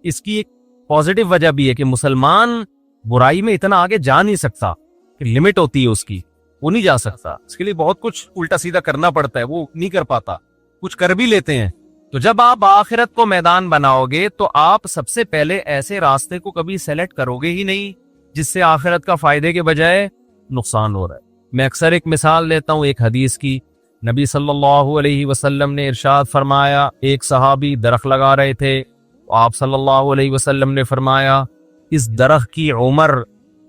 اس کی ایک پازیٹیو وجہ بھی ہے کہ مسلمان برائی میں اتنا آگے جا نہیں سکتا، کہ لمٹ ہوتی ہے اس کی، وہ نہیں جا سکتا. اس کے لیے بہت کچھ الٹا سیدھا کرنا پڑتا ہے، وہ نہیں کر پاتا. کچھ کر بھی لیتے ہیں. تو جب آپ آخرت کو میدان بناؤ گے تو آپ سب سے پہلے ایسے راستے کو کبھی سیلیکٹ کرو گے ہی نہیں جس سے آخرت کا فائدے کے بجائے نقصان ہو رہا ہے. میں اکثر ایک مثال لیتا ہوں ایک حدیث کی. نبی صلی اللہ علیہ وسلم نے ارشاد فرمایا، ایک صحابی درخت لگا رہے تھے، آپ صلی اللہ علیہ وسلم نے فرمایا اس درخت کی عمر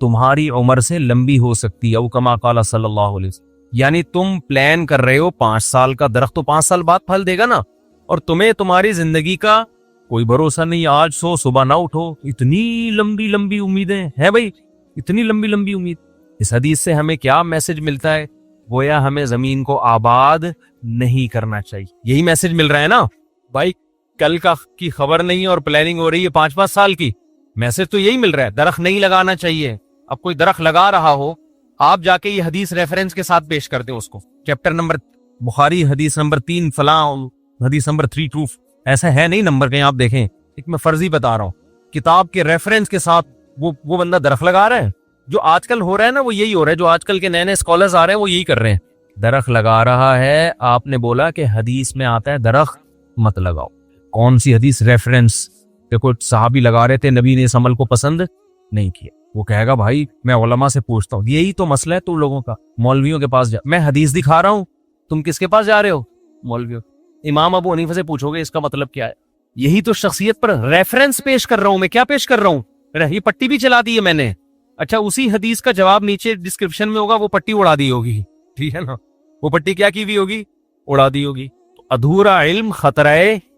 تمہاری عمر سے لمبی ہو سکتی ہے، او کما قال صلی اللہ علیہ وسلم. یعنی تم پلان کر رہے ہو 5 سال کا درخت تو 5 سال بعد پھل دے گا نا، اور تمہیں تمہاری زندگی کا کوئی بھروسہ نہیں. آج سو صبح نہ اٹھو. اتنی لمبی لمبی امیدیں ہیں بھائی، اتنی لمبی لمبی امید. اس حدیث سے ہمیں کیا میسج ملتا ہے؟ گویا ہمیں زمین کو آباد نہیں کرنا چاہیے. یہی میسج مل رہا ہے نا بھائی. کل کی خبر نہیں اور پلاننگ ہو رہی ہے 5-5 سال کی. میسج تو یہی مل رہا ہے، درخت نہیں لگانا چاہیے. اب کوئی درخت لگا رہا ہو، آپ جا کے یہ حدیث ریفرنس کے ساتھ پیش کرتے ہو اس کو. چیپٹر نمبر بخاری حدیث نمبر 3 فلاں، حدیث نمبر 3 ایسا ہے نہیں نمبر کہیں آپ دیکھیں. ایک میں فرضی بتا رہا ہوں، کتاب کے ریفرنس کے ساتھ وہ بندہ درخت لگا رہا ہے. جو آج کل ہو رہا ہے نا وہ یہی ہو رہا ہے. جو آج کل کے نئے نئے اسکالرز آ رہے ہیں وہ یہی کر رہے ہیں. درخت لگا رہا ہے. آپ نے بولا کہ حدیث میں آتا ہے درخت مت لگاؤ. کون سی حدیث ریفرنس؟ دیکھو صحابی لگا رہے تھے، نبی نے اس عمل کو پسند نہیں کیا. وہ کہے گا بھائی میں علماء سے پوچھتا ہوں. یہی تو مسئلہ ہے تم لوگوں کا. مولویوں کے پاس میں حدیث دکھا رہا ہوں، تم کس کے پاس جا رہے ہو؟ مولویوں. امام ابو حنیفہ سے پوچھو گے اس کا مطلب کیا ہے. یہی تو شخصیت پر ریفرنس پیش کر رہا ہوں. میں کیا پیش کر رہا ہوں؟ یہ پٹی بھی چلا دی ہے میں نے. اچھا اسی حدیث کا جواب نیچے ڈسکرپشن میں ہوگا، وہ پٹی اڑا دی ہوگی. ٹھیک ہے نا، وہ پٹی کیا کی ہوئی ہوگی؟ اڑا دی ہوگی. تو ادھورا علم خطرہ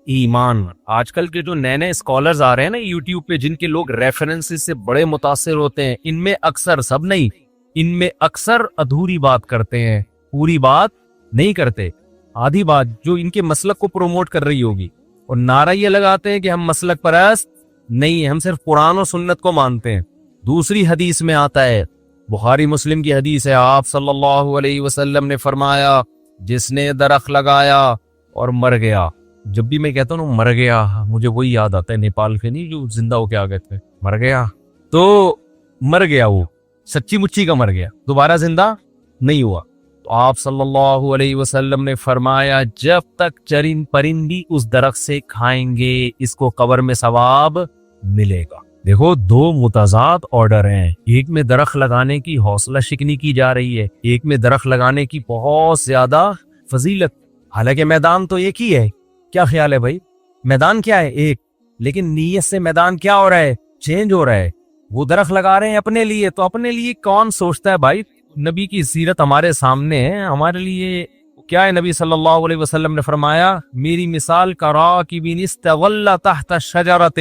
ایمان. آج کل کے جو نئے نئے اسکالرز آ رہے ہیں نا یوٹیوب پہ، جن کے لوگ ریفرنسز سے بڑے متاثر ہوتے ہیں، ان میں اکثر، سب نہیں، ان میں اکثر ادھوری بات کرتے ہیں، پوری بات نہیں کرتے. آدھی بات جو ان کے مسلک کو پروموٹ کر رہی ہوگی، اور نعرہ یہ لگاتے ہیں کہ ہم مسلک پرست نہیں ہیں، ہم صرف قرآن و سنت کو مانتے ہیں. دوسری حدیث میں آتا ہے، بخاری مسلم کی حدیث ہے، آپ صلی اللہ علیہ وسلم نے فرمایا جس نے درخت لگایا اور مر گیا. جب بھی میں کہتا ہوں نا مر گیا, مجھے وہی یاد آتا ہے نیپال کے نہیں جو زندہ ہو کے آ گئے تھے, مر گیا تو مر گیا, وہ سچی مچی کا مر گیا, دوبارہ زندہ نہیں ہوا. تو آپ صلی اللہ علیہ وسلم نے فرمایا جب تک چرند پرندی اس درخت سے کھائیں گے اس کو قبر میں ثواب ملے گا. دیکھو دو متضاد آرڈر ہیں, ایک میں درخت لگانے کی حوصلہ شکنی کی جا رہی ہے, ایک میں درخت لگانے کی بہت زیادہ فضیلت, حالانکہ میدان تو ایک ہی ہے. کیا خیال ہے بھائی, میدان کیا ہے ایک, لیکن نیت سے میدان کیا ہو رہا ہے, چینج ہو رہا ہے. وہ درخت لگا رہے ہیں اپنے لیے, تو اپنے لیے کون سوچتا ہے بھائی؟ نبی کی سیرت ہمارے سامنے ہے, ہمارے لیے کیا ہے؟ نبی صلی اللہ علیہ وسلم نے فرمایا میری مثال کراکب استظل تحت شجرۃ,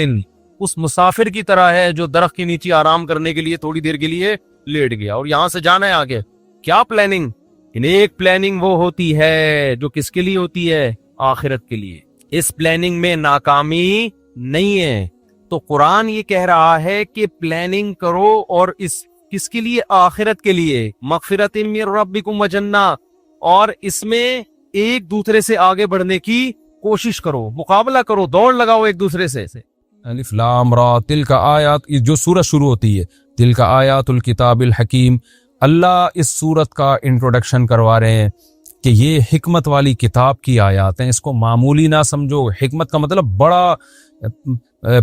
اس مسافر کی طرح ہے جو درخت کے نیچے آرام کرنے کے لیے تھوڑی دیر کے لیے لیٹ گیا اور یہاں سے جانا ہے آگے. کیا پلاننگ؟ ایک پلاننگ وہ ہوتی ہے جو کس کے لیے ہوتی ہے؟ آخرت کے لیے. اس پلاننگ میں ناکامی نہیں ہے. تو قرآن یہ کہہ رہا ہے کہ پلاننگ کرو, اور اس کس کے لیے؟ آخرت کے لیے. مغفرۃ من ربکم وجنہ, اور اس میں ایک دوسرے سے آگے بڑھنے کی کوشش کرو, مقابلہ کرو, دوڑ لگاؤ ایک دوسرے سے. الف لام را تلک آیات, جو سورت شروع ہوتی ہے تلک آیات الکتاب الحکیم, اللہ اس سورت کا انٹروڈکشن کروا رہے ہیں کہ یہ حکمت والی کتاب کی آیات ہیں, اس کو معمولی نہ سمجھو. حکمت کا مطلب بڑا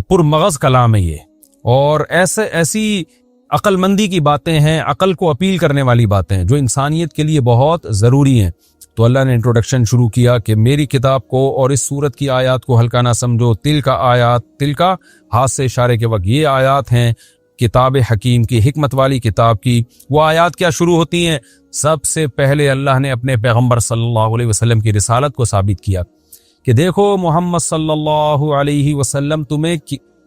پرمغز کلام ہے یہ, اور ایسی عقل مندی کی باتیں ہیں, عقل کو اپیل کرنے والی باتیں ہیں جو انسانیت کے لیے بہت ضروری ہیں. تو اللہ نے انٹروڈکشن شروع کیا کہ میری کتاب کو اور اس سورت کی آیات کو ہلکا نہ سمجھو. تل کا آیات, تل کا ہاتھ سے اشارے کے وقت, یہ آیات ہیں کتاب حکیم کی, حکمت والی کتاب کی. وہ آیات کیا شروع ہوتی ہیں؟ سب سے پہلے اللہ نے اپنے پیغمبر صلی اللہ علیہ وسلم کی رسالت کو ثابت کیا کہ دیکھو محمد صلی اللہ علیہ وسلم تمہیں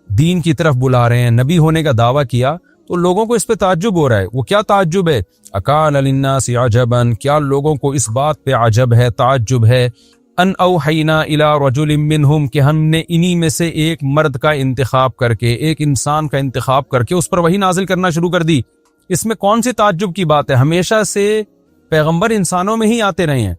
دین کی طرف بلا رہے ہیں, نبی ہونے کا دعویٰ کیا تو لوگوں کو اس پہ تعجب ہو رہا ہے. وہ کیا تعجب ہے؟ اکان للناس عجبا, کیا لوگوں کو اس بات پہ عجب ہے, تعجب ہے, ان اوحینا الی رجل منہم, کہ ہم نے انہی میں سے ایک مرد کا انتخاب کر کے, ایک انسان کا انتخاب کر کے اس پر وحی نازل کرنا شروع کر دی. اس میں کون سی تعجب کی بات ہے؟ ہمیشہ سے پیغمبر انسانوں میں ہی آتے رہے ہیں,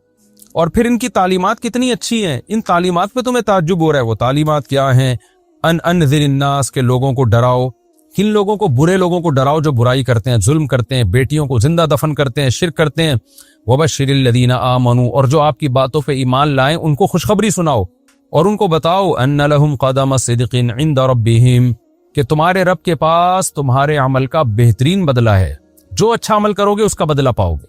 اور پھر ان کی تعلیمات کتنی اچھی ہیں, ان تعلیمات پہ تمہیں تعجب ہو رہا ہے. وہ تعلیمات کیا ہیں؟ انذر الناس, کے لوگوں کو ڈراؤ. کن لوگوں کو؟ برے لوگوں کو ڈراؤ جو برائی کرتے ہیں, ظلم کرتے ہیں, بیٹیوں کو زندہ دفن کرتے ہیں, شرک کرتے ہیں. وبشر الذین آمنوا, اور جو آپ کی باتوں پہ ایمان لائیں ان کو خوشخبری سناؤ اور ان کو بتاؤ ان لہم قدم صدق عند ربہم, کہ تمہارے رب کے پاس تمہارے عمل کا بہترین بدلہ ہے, جو اچھا عمل کرو گے اس کا بدلہ پاؤ گے.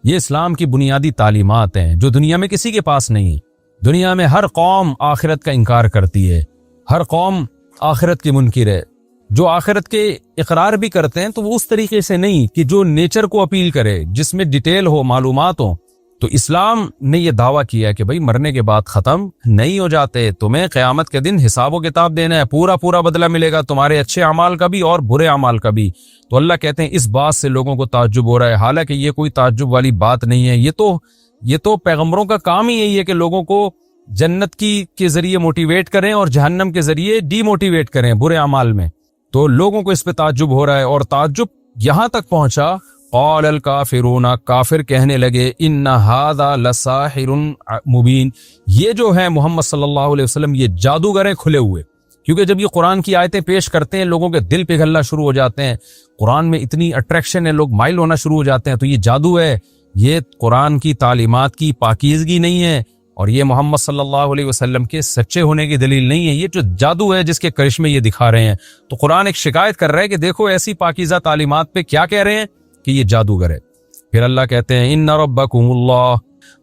یہ اسلام کی بنیادی تعلیمات ہیں جو دنیا میں کسی کے پاس نہیں. دنیا میں ہر قوم آخرت کا انکار کرتی ہے, ہر قوم آخرت کی منکر ہے. جو آخرت کے اقرار بھی کرتے ہیں تو وہ اس طریقے سے نہیں کہ جو نیچر کو اپیل کرے, جس میں ڈیٹیل ہو, معلومات ہو. تو اسلام نے یہ دعویٰ کیا ہے کہ بھئی مرنے کے بعد ختم نہیں ہو جاتے, تمہیں قیامت کے دن حساب و کتاب دینا ہے, پورا بدلہ ملے گا تمہارے اچھے اعمال کا بھی اور برے اعمال کا بھی. تو اللہ کہتے ہیں اس بات سے لوگوں کو تعجب ہو رہا ہے, حالانکہ یہ کوئی تعجب والی بات نہیں ہے. یہ تو پیغمبروں کا کام ہی یہی ہے کہ لوگوں کو جنت کے ذریعے موٹیویٹ کریں اور جہنم کے ذریعے ڈی موٹیویٹ کریں برے اعمال میں. تو لوگوں کو اس پہ تعجب ہو رہا ہے, اور تعجب یہاں تک پہنچا قال الکافرون, کافر کہنے لگے ان ھذا لساحر مبین, یہ جو ہے محمد صلی اللہ علیہ وسلم یہ جادوگر ہیں کھلے ہوئے. کیونکہ جب یہ قرآن کی آیتیں پیش کرتے ہیں لوگوں کے دل پگھلنا شروع ہو جاتے ہیں, قرآن میں اتنی اٹریکشن ہے, لوگ مائل ہونا شروع ہو جاتے ہیں. تو یہ جادو ہے, یہ قرآن کی تعلیمات کی پاکیزگی نہیں ہے, اور یہ محمد صلی اللہ علیہ وسلم کے سچے ہونے کی دلیل نہیں ہے. یہ جو جادو ہے جس کے کرشمے یہ دکھا رہے ہیں. تو قرآن ایک شکایت کر رہا ہے کہ دیکھو ایسی پاکیزہ تعلیمات پہ کیا کہہ رہے ہیں کہ یہ جادوگر ہے. پھر اللہ کہتے ہیں ان ربکم اللہ,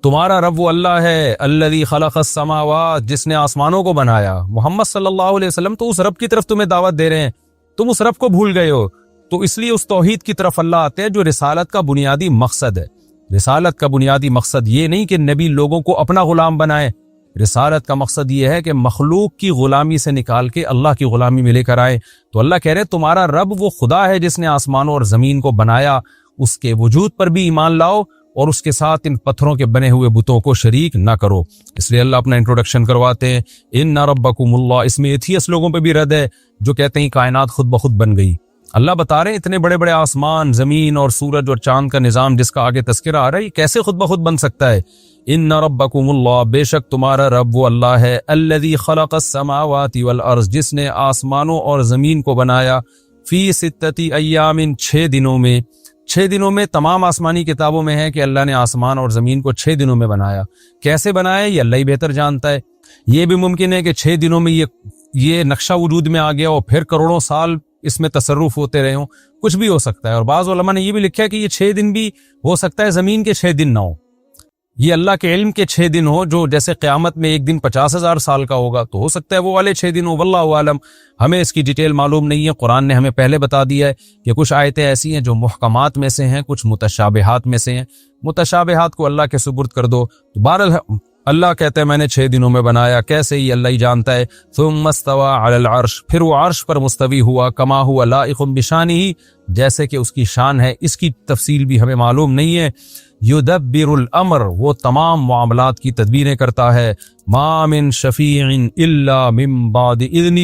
تمہارا رب وہ اللہ ہے, الذی خلق السماوات, جس نے آسمانوں کو بنایا. محمد صلی اللہ علیہ وسلم تو اس رب کی طرف تمہیں دعوت دے رہے ہیں, تم اس رب کو بھول گئے ہو. تو اس لیے اس توحید کی طرف اللہ آتے ہیں جو رسالت کا بنیادی مقصد ہے. رسالت کا بنیادی مقصد یہ نہیں کہ نبی لوگوں کو اپنا غلام بنائے, رسالت کا مقصد یہ ہے کہ مخلوق کی غلامی سے نکال کے اللہ کی غلامی میں لے کر آئے. تو اللہ کہہ رہے تمہارا رب وہ خدا ہے جس نے آسمانوں اور زمین کو بنایا, اس کے وجود پر بھی ایمان لاؤ اور اس کے ساتھ ان پتھروں کے بنے ہوئے بتوں کو شریک نہ کرو. اس لیے اللہ اپنا انٹروڈکشن کرواتے ہیں ان ربکم اللہ. اس میں ایتھیس لوگوں پہ بھی رد ہے جو کہتے ہیں کائنات خود بخود بن گئی, اللہ بتا رہے ہیں اتنے بڑے بڑے آسمان، زمین اور سورج اور چاند کا نظام جس کا آگے تذکرہ آ رہا ہے، یہ کیسے خود بخود بن سکتا ہے؟ ان ربکم اللہ، بے شک تمہارا رب وہ اللہ ہے، الذی خلق السماوات والارض، جس نے آسمانوں اور زمین کو بنایا، فی ستۃ ایام، 6 دنوں میں۔ 6 دنوں میں تمام آسمانی کتابوں میں ہے کہ اللہ نے آسمان اور زمین کو 6 دنوں میں بنایا۔ کیسے بنایا یہ اللہ ہی بہتر جانتا ہے۔ یہ بھی ممکن ہے کہ 6 دنوں میں یہ نقشہ وجود میں آ گیا اور پھر کروڑوں سال اس میں تصرف ہوتے رہے ہوں، کچھ بھی ہو سکتا ہے۔ اور بعض علماء نے یہ بھی لکھا ہے کہ یہ 6 دن بھی ہو سکتا ہے زمین کے 6 دن نہ ہو، یہ اللہ کے علم کے 6 دن ہو، جو جیسے قیامت میں ایک دن 50,000 سال کا ہوگا تو ہو سکتا ہے وہ والے 6 دن ہو، واللہ عالم۔ ہمیں اس کی ڈیٹیل معلوم نہیں ہے، قرآن نے ہمیں پہلے بتا دیا ہے کہ کچھ آیتیں ایسی ہیں جو محکمات میں سے ہیں، کچھ متشابہات میں سے ہیں۔ متشابہات کو اللہ کے سپرد کر دو۔ تو بہرحال اللہ کہتا ہے میں نے 6 دنوں میں بنایا، کیسے ہی اللہ ہی جانتا ہے۔ ثم استوى علی العرش، پھر وہ عرش پر مستوی ہوا، کما هو لائق بشانہ، جیسے کہ اس کی شان ہے، اس کی تفصیل بھی ہمیں معلوم نہیں ہے۔ یدبر الامر، وہ تمام معاملات کی تدبیریں کرتا ہے۔ ما من شفیع الا من بعد اذن،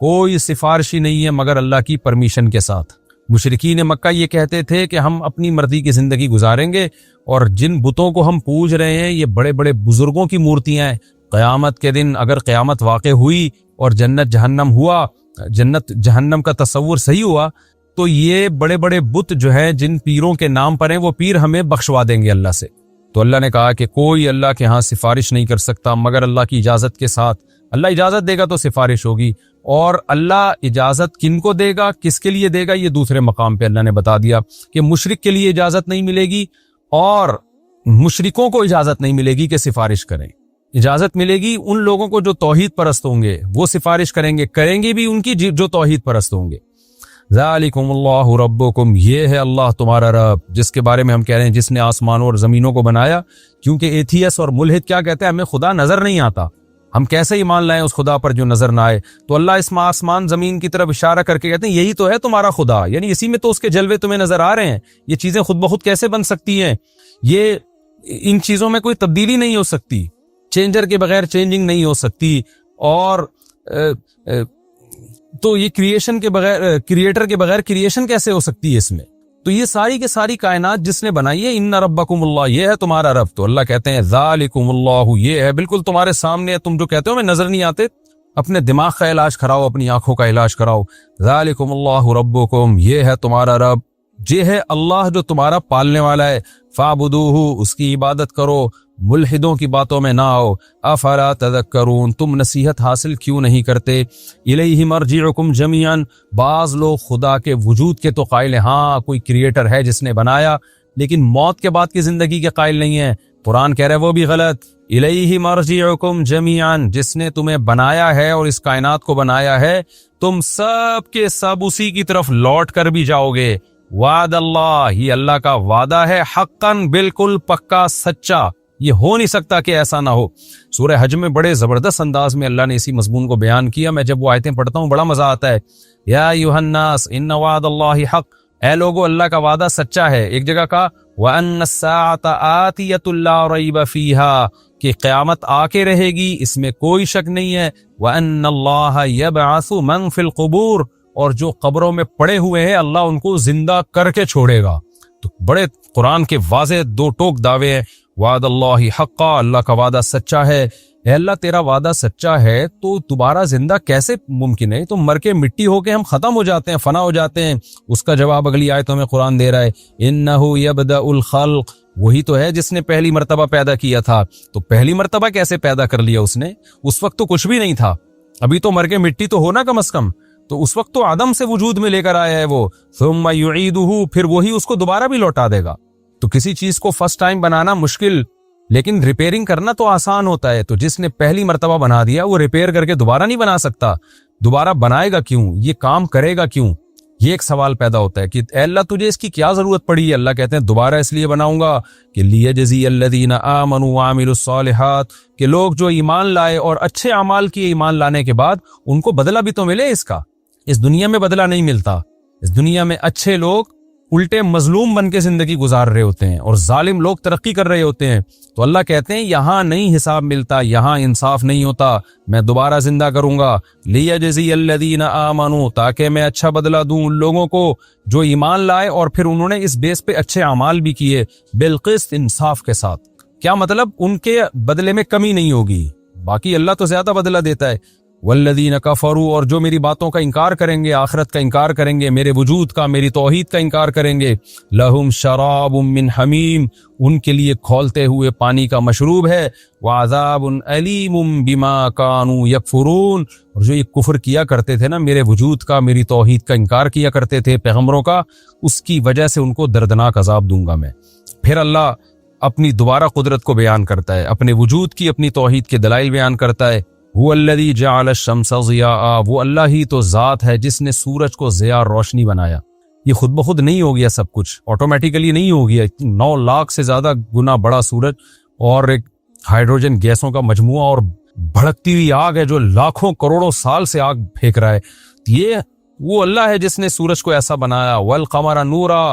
کوئی سفارشی نہیں ہے مگر اللہ کی پرمیشن کے ساتھ۔ مشرکین مکہ یہ کہتے تھے کہ ہم اپنی مرضی کی زندگی گزاریں گے، اور جن بتوں کو ہم پوج رہے ہیں یہ بڑے بڑے بزرگوں کی مورتیاں ہیں۔ قیامت کے دن اگر قیامت واقع ہوئی اور جنت جہنم ہوا، جنت جہنم کا تصور صحیح ہوا، تو یہ بڑے بڑے بت جو ہیں جن پیروں کے نام پر ہیں وہ پیر ہمیں بخشوا دیں گے اللہ سے۔ تو اللہ نے کہا کہ کوئی اللہ کے ہاں سفارش نہیں کر سکتا مگر اللہ کی اجازت کے ساتھ۔ اللہ اجازت دے گا تو سفارش ہوگی، اور اللہ اجازت کن کو دے گا، کس کے لیے دے گا، یہ دوسرے مقام پہ اللہ نے بتا دیا کہ مشرک کے لیے اجازت نہیں ملے گی، اور مشرکوں کو اجازت نہیں ملے گی کہ سفارش کریں۔ اجازت ملے گی ان لوگوں کو جو توحید پرست ہوں گے، وہ سفارش کریں گے بھی ان کی جو توحید پرست ہوں گے۔ ذالکم اللہ ربکم، یہ ہے اللہ تمہارا رب، جس کے بارے میں ہم کہہ رہے ہیں جس نے آسمانوں اور زمینوں کو بنایا۔ کیونکہ ایتھیس اور ملحد کیا کہتے ہیں، ہمیں خدا نظر نہیں آتا، ہم کیسے ایمان لائیں اس خدا پر جو نظر نہ آئے؟ تو اللہ اس آسمان زمین کی طرف اشارہ کر کے کہتے ہیں یہی تو ہے تمہارا خدا، یعنی اسی میں تو اس کے جلوے تمہیں نظر آ رہے ہیں۔ یہ چیزیں خود بخود کیسے بن سکتی ہیں؟ یہ ان چیزوں میں کوئی تبدیلی نہیں ہو سکتی، چینجر کے بغیر چینجنگ نہیں ہو سکتی، اور تو یہ کریشن کے بغیر، کریٹر کے بغیر کریشن کیسے ہو سکتی ہے اس میں؟ تو یہ ساری کے ساری کائنات جس نے بنائی ہے، ان ربکم اللہ، یہ ہے تمہارا رب۔ تو اللہ کہتے ہیں ذالکم اللہ، یہ ہے بالکل تمہارے سامنے ہے، تم جو کہتے ہو میں نظر نہیں آتے، اپنے دماغ کا علاج کراؤ، اپنی آنکھوں کا علاج کراؤ۔ ذالکم اللہ ربکم، یہ ہے تمہارا رب، یہ ہے اللہ جو تمہارا پالنے والا ہے۔ فاعبدوہ، اس کی عبادت کرو، ملحدوں کی باتوں میں نہ آؤ۔ افلا تذکرون، تم نصیحت حاصل کیوں نہیں کرتے؟ الیہ مرجعکم جمیعا، بعض لوگ خدا کے وجود کے تو قائل ہیں، ہاں کوئی کریٹر ہے جس نے بنایا، لیکن موت کے بعد کی زندگی کے قائل نہیں ہیں۔ قرآن کہہ رہا ہے وہ بھی غلط۔ الیہ مرجعکم جمیعا، جس نے تمہیں بنایا ہے اور اس کائنات کو بنایا ہے، تم سب کے سب اسی کی طرف لوٹ کر بھی جاؤ گے۔ وعد اللہ، یہ اللہ کا وعدہ ہے، حقاً، بالکل پکا سچا، یہ ہو نہیں سکتا کہ ایسا نہ ہو۔ سورہ حج میں بڑے زبردست انداز میں اللہ نے اسی مضمون کو بیان کیا۔ میں جب وہ آیتیں پڑھتا ہوں بڑا مزہ آتا ہے۔ یا ایھا الناس ان وعد اللہ حق، اے لوگو اللہ کا وعدہ سچا ہے۔ ایک جگہ کہا وَأَنَّ السَّاعَةَ آتِيَةٌ لَا رَيْبَ فِيهَا، کہ قیامت آ کے رہے گی، اس میں کوئی شک نہیں ہے۔ وَأَنَّ اللَّهَ يَبْعَثُ مَن فِي الْقُبُورِ، اور جو قبروں میں پڑے ہوئے ہیں اللہ ان کو زندہ کر کے چھوڑے گا۔ تو بڑے قرآن کے واضح 2 ٹوک دعوے ہیں۔ وعد اللہ حقا، اللہ کا وعدہ سچا ہے۔ اے اللہ تیرا وعدہ سچا ہے تو دوبارہ زندہ کیسے ممکن ہے؟ تو مر کے مٹی ہو کے ہم ختم ہو جاتے ہیں، فنا ہو جاتے ہیں۔ اس کا جواب اگلی آیتوں میں قرآن دے رہا ہے، انہ یبدأ الخلق، وہی تو ہے جس نے پہلی مرتبہ پیدا کیا تھا۔ تو پہلی مرتبہ کیسے پیدا کر لیا اس نے؟ اس وقت تو کچھ بھی نہیں تھا، ابھی تو مر کے مٹی تو ہونا کم از کم، تو اس وقت تو عدم سے وجود میں لے کر آیا ہے وہ۔ ثم یعیدہ، پھر وہی اس کو دوبارہ بھی لوٹا دے گا۔ تو کسی چیز کو فرسٹ ٹائم بنانا مشکل، لیکن ریپیئرنگ کرنا تو آسان ہوتا ہے۔ تو جس نے پہلی مرتبہ بنا دیا وہ ریپیئر کر کے دوبارہ نہیں بنا سکتا، دوبارہ بنائے گا کیوں؟ یہ کام کرے گا کیوں؟ یہ ایک سوال پیدا ہوتا ہے کہ اے اللہ تجھے اس کی کیا ضرورت پڑی ہے؟ اللہ کہتے ہیں دوبارہ اس لیے بناؤں گا کہ لیجزی الذین آمنوا وعملوا الصالحات، کہ لوگ جو ایمان لائے اور اچھے اعمال کیے ایمان لانے کے بعد ان کو بدلہ بھی تو ملے اس کا۔ اس دنیا میں بدلہ نہیں ملتا، اس دنیا میں اچھے لوگ الٹے مظلوم بن کے زندگی گزار رہے ہوتے ہیں اور ظالم لوگ ترقی کر رہے ہوتے ہیں. تو اللہ کہتے ہیں یہاں نہیں حساب ملتا, یہاں انصاف نہیں ہوتا, میں دوبارہ زندہ کروں گا. لیجزی الذین آمنوا, تاکہ میں اچھا بدلہ دوں ان لوگوں کو جو ایمان لائے اور پھر انہوں نے اس بیس پہ اچھے اعمال بھی کیے, بالقسط, انصاف کے ساتھ. کیا مطلب؟ ان کے بدلے میں کمی نہیں ہوگی, باقی اللہ تو زیادہ بدلہ دیتا ہے. والذین کفروا, اور جو میری باتوں کا انکار کریں گے, آخرت کا انکار کریں گے, میرے وجود کا, میری توحید کا انکار کریں گے, لہم شراب من حمیم, ان کے لیے کھولتے ہوئے پانی کا مشروب ہے, وعذاب علیم بما کانوا یکفرون, اور جو یہ کفر کیا کرتے تھے نا میرے وجود کا, میری توحید کا انکار کیا کرتے تھے پیغمبروں کا, اس کی وجہ سے ان کو دردناک عذاب دوں گا میں. پھر اللہ اپنی دوبارہ قدرت کو بیان کرتا ہے, اپنے وجود کی, اپنی توحید کے دلائل بیان کرتا ہے. هو الذی جعل الشمس ضیاء, وہ اللہ ہی تو ذات ہے جس نے سورج کو ضیاء, روشنی بنایا. یہ خود بخود نہیں ہو گیا, سب کچھ آٹومیٹیکلی نہیں ہو گیا. 9 لاکھ سے زیادہ گنا بڑا سورج اور ایک ہائیڈروجن گیسوں کا مجموعہ اور بھڑکتی ہوئی آگ ہے جو لاکھوں کروڑوں سال سے آگ پھینک رہا ہے. یہ وہ اللہ ہے جس نے سورج کو ایسا بنایا. والقمر نورا,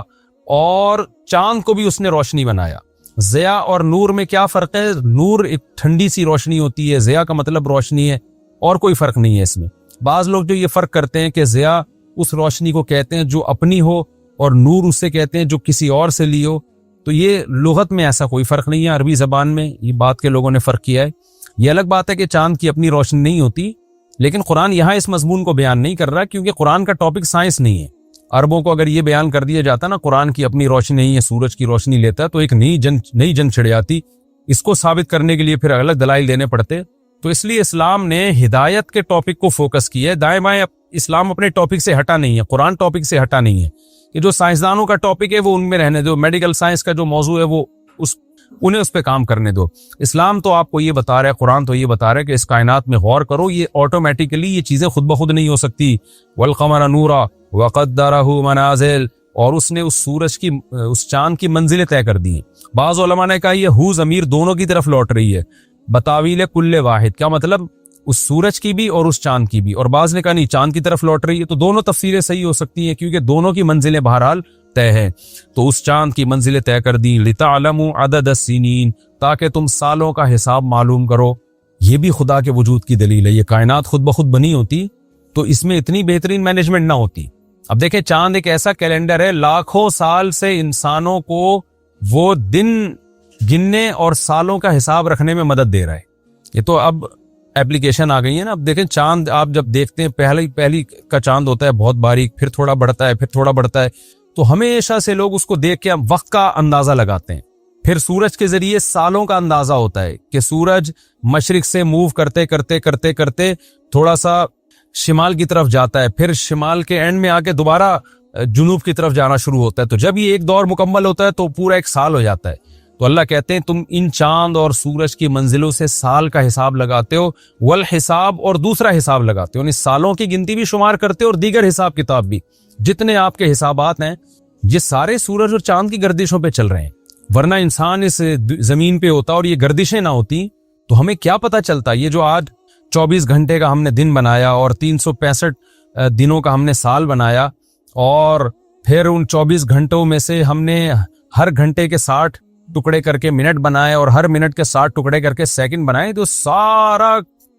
اور چاند کو بھی اس نے روشنی بنایا. ضیاء اور نور میں کیا فرق ہے؟ نور ایک ٹھنڈی سی روشنی ہوتی ہے, ضیاء کا مطلب روشنی ہے, اور کوئی فرق نہیں ہے اس میں. بعض لوگ جو یہ فرق کرتے ہیں کہ ضیاء اس روشنی کو کہتے ہیں جو اپنی ہو, اور نور اسے کہتے ہیں جو کسی اور سے لی ہو, تو یہ لغت میں ایسا کوئی فرق نہیں ہے. عربی زبان میں یہ بات کے لوگوں نے فرق کیا ہے. یہ الگ بات ہے کہ چاند کی اپنی روشنی نہیں ہوتی, لیکن قرآن یہاں اس مضمون کو بیان نہیں کر رہا کیونکہ قرآن کا ٹاپک سائنس نہیں ہے. عربوں کو اگر یہ بیان کر دیا جاتا نا قرآن کی اپنی روشنی نہیں ہے, سورج کی روشنی لیتا ہے, تو ایک نئی جنگ چھڑ جاتی. اس کو ثابت کرنے کے لیے پھر الگ دلائل دینے پڑتے. تو اس لیے اسلام نے ہدایت کے ٹاپک کو فوکس کیا ہے. دائیں بائیں اسلام اپنے ٹاپک سے ہٹا نہیں ہے, قرآن ٹاپک سے ہٹا نہیں ہے. کہ جو سائنسدانوں کا ٹاپک ہے وہ ان میں رہنے دو, میڈیکل سائنس کا جو موضوع ہے وہ انہیں اس پہ کام کرنے دو. اسلام تو آپ کو یہ بتا رہا ہے, قرآن تو یہ بتا رہا ہے کہ اس کائنات میں غور کرو, یہ آٹومیٹیکلی یہ چیزیں خود بخود نہیں ہو سکتی. والقمر نورا وقدرہ منازل, اور اس نے اس سورج کی, اس چاند کی منزلیں طے کر دی ہیں. بعض علماء نے کہا یہ ہو ضمیر دونوں کی طرف لوٹ رہی ہے, بتاویل کل واحد, کیا مطلب اس سورج کی بھی اور اس چاند کی بھی. اور بعض نے کہا نہیں چاند کی طرف لوٹ رہی ہے. تو دونوں تفسیریں صحیح ہو سکتی ہیں کیونکہ دونوں کی منزلیں بہرحال طے ہیں. تو اس چاند کی منزلیں طے کر دی. لتعلموا عدد السنین, تاکہ تم سالوں کا حساب معلوم کرو. یہ بھی خدا کے وجود کی دلیل ہے. یہ کائنات خود بخود بنی ہوتی تو اس میں اتنی بہترین مینجمنٹ نہ ہوتی. اب دیکھیں چاند ایک ایسا کیلنڈر ہے, لاکھوں سال سے انسانوں کو وہ دن گننے اور سالوں کا حساب رکھنے میں مدد دے رہا ہے. یہ تو اب ایپلیکیشن آ گئی ہے نا. اب دیکھیں چاند آپ جب دیکھتے ہیں, پہلی کا چاند ہوتا ہے بہت باریک, پھر تھوڑا بڑھتا ہے, پھر تھوڑا بڑھتا ہے, تو ہمیشہ سے لوگ اس کو دیکھ کے وقت کا اندازہ لگاتے ہیں. پھر سورج کے ذریعے سالوں کا اندازہ ہوتا ہے کہ سورج مشرق سے موو کرتے کرتے کرتے کرتے تھوڑا سا شمال کی طرف جاتا ہے, پھر شمال کے اینڈ میں آ کے دوبارہ جنوب کی طرف جانا شروع ہوتا ہے. تو جب یہ ایک دور مکمل ہوتا ہے تو پورا ایک سال ہو جاتا ہے. تو اللہ کہتے ہیں تم ان چاند اور سورج کی منزلوں سے سال کا حساب لگاتے ہو, والحساب, اور دوسرا حساب لگاتے ہو, یعنی سالوں کی گنتی بھی شمار کرتے ہو اور دیگر حساب کتاب بھی. جتنے آپ کے حسابات ہیں یہ سارے سورج اور چاند کی گردشوں پہ چل رہے ہیں. ورنہ انسان اس زمین پہ ہوتا اور یہ گردشیں نہ ہوتی تو ہمیں کیا پتا چلتا. یہ جو آج 24 گھنٹے کا ہم نے دن بنایا اور 365 دنوں کا ہم نے سال بنایا, اور پھر ان 24 گھنٹوں میں سے ہم نے ہر گھنٹے کے 60 ٹکڑے کر کے منٹ بنائے اور ہر منٹ کے 60 ٹکڑے کر کے سیکنڈ بنائے, تو سارا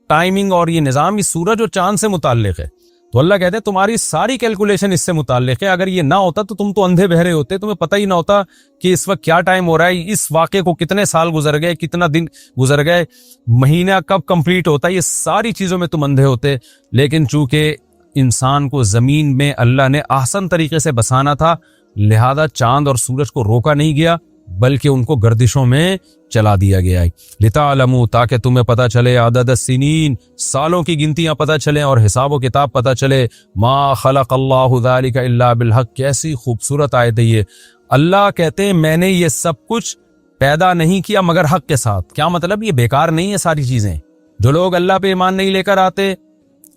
ٹائمنگ اور یہ نظام اس سورج اور چاند سے متعلق ہے. تو اللہ کہتے ہیں تمہاری ساری کیلکولیشن اس سے متعلق ہے. اگر یہ نہ ہوتا تو تم تو اندھے بہرے ہوتے, تمہیں پتہ ہی نہ ہوتا کہ اس وقت کیا ٹائم ہو رہا ہے, اس واقعے کو کتنے سال گزر گئے, کتنا دن گزر گئے, مہینہ کب کمپلیٹ ہوتا, یہ ساری چیزوں میں تم اندھے ہوتے. لیکن چونکہ انسان کو زمین میں اللہ نے احسن طریقے سے بسانا تھا, لہذا چاند اور سورج کو روکا نہیں گیا بلکہ ان کو گردشوں میں چلا دیا گیا ہے. لتعلموا, تاکہ تمہیں پتہ چلے, عدد السنین, سالوں کی گنتیاں پتہ چلیں اور حساب و کتاب پتہ چلے. ما خلق اللہ ذلک الا بالحق, کیسی خوبصورت آیت ہے یہ. اللہ کہتے ہیں میں نے یہ سب کچھ پیدا نہیں کیا مگر حق کے ساتھ. کیا مطلب؟ یہ بیکار نہیں ہے ساری چیزیں. جو لوگ اللہ پہ ایمان نہیں لے کر آتے,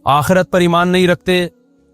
آخرت پر ایمان نہیں رکھتے,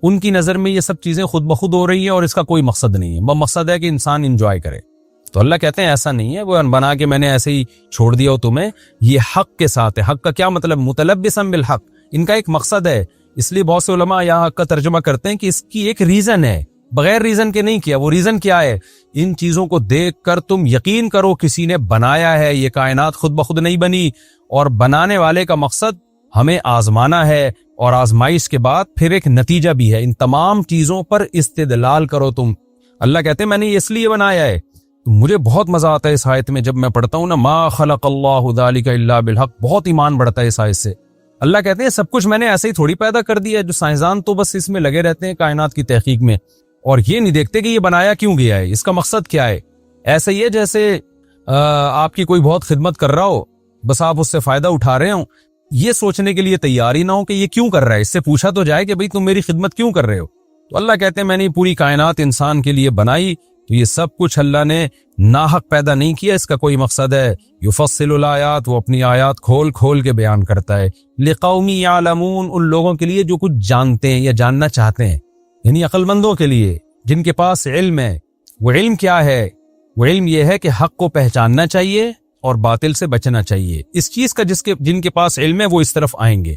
ان کی نظر میں یہ سب چیزیں خود بخود ہو رہی ہیں اور اس کا کوئی مقصد نہیں ہے. مقصد ہے کہ انسان انجوائے کرے. تو اللہ کہتے ہیں ایسا نہیں ہے, وہ بنا کے میں نے ایسے ہی چھوڑ دیا ہو تمہیں, یہ حق کے ساتھ ہے. حق کا کیا مطلب؟ متلبسا بالحق, ان کا ایک مقصد ہے. اس لیے بہت سے علماء یہاں حق کا ترجمہ کرتے ہیں کہ اس کی ایک ریزن ہے, بغیر ریزن کے نہیں کیا. وہ ریزن کیا ہے؟ ان چیزوں کو دیکھ کر تم یقین کرو کسی نے بنایا ہے, یہ کائنات خود بخود نہیں بنی, اور بنانے والے کا مقصد ہمیں آزمانا ہے, اور آزمائش کے بعد پھر ایک نتیجہ بھی ہے. ان تمام چیزوں پر استدلال کرو تم. اللہ کہتے ہیں میں نے یہ اس لیے بنایا ہے. مجھے بہت مزہ آتا ہے اس آیت میں, جب میں پڑھتا ہوں نا, ما خلق اللہ ذالک الا بالحق, بہت ایمان بڑھتا ہے اس آیت سے. اللہ کہتے ہیں سب کچھ میں نے ایسے ہی تھوڑی پیدا کر دیا ہے. جو سائنسدان تو بس اس میں لگے رہتے ہیں کائنات کی تحقیق میں, اور یہ نہیں دیکھتے کہ یہ بنایا کیوں گیا ہے, اس کا مقصد کیا ہے. ایسا ہی ہے جیسے آپ کی کوئی بہت خدمت کر رہا ہو, بس آپ اس سے فائدہ اٹھا رہے ہوں, یہ سوچنے کے لیے تیار ہی نہ ہو کہ یہ کیوں کر رہا ہے. اس سے پوچھا تو جائے کہ بھئی تم میری خدمت کیوں کر رہے ہو. تو اللہ کہتے ہیں میں نے پوری کائنات انسان کے لیے بنائی, تو یہ سب کچھ اللہ نے ناحق پیدا نہیں کیا, اس کا کوئی مقصد ہے. یفصل الآیات, وہ اپنی آیات کھول کھول کے بیان کرتا ہے. لقوم یعلمون, ان لوگوں کے لیے جو کچھ جانتے ہیں یا جاننا چاہتے ہیں, یعنی عقل مندوں کے لیے جن کے پاس علم ہے. وہ علم کیا ہے؟ وہ علم یہ ہے کہ حق کو پہچاننا چاہیے اور باطل سے بچنا چاہیے. اس چیز کا جن کے پاس علم ہے وہ اس طرف آئیں گے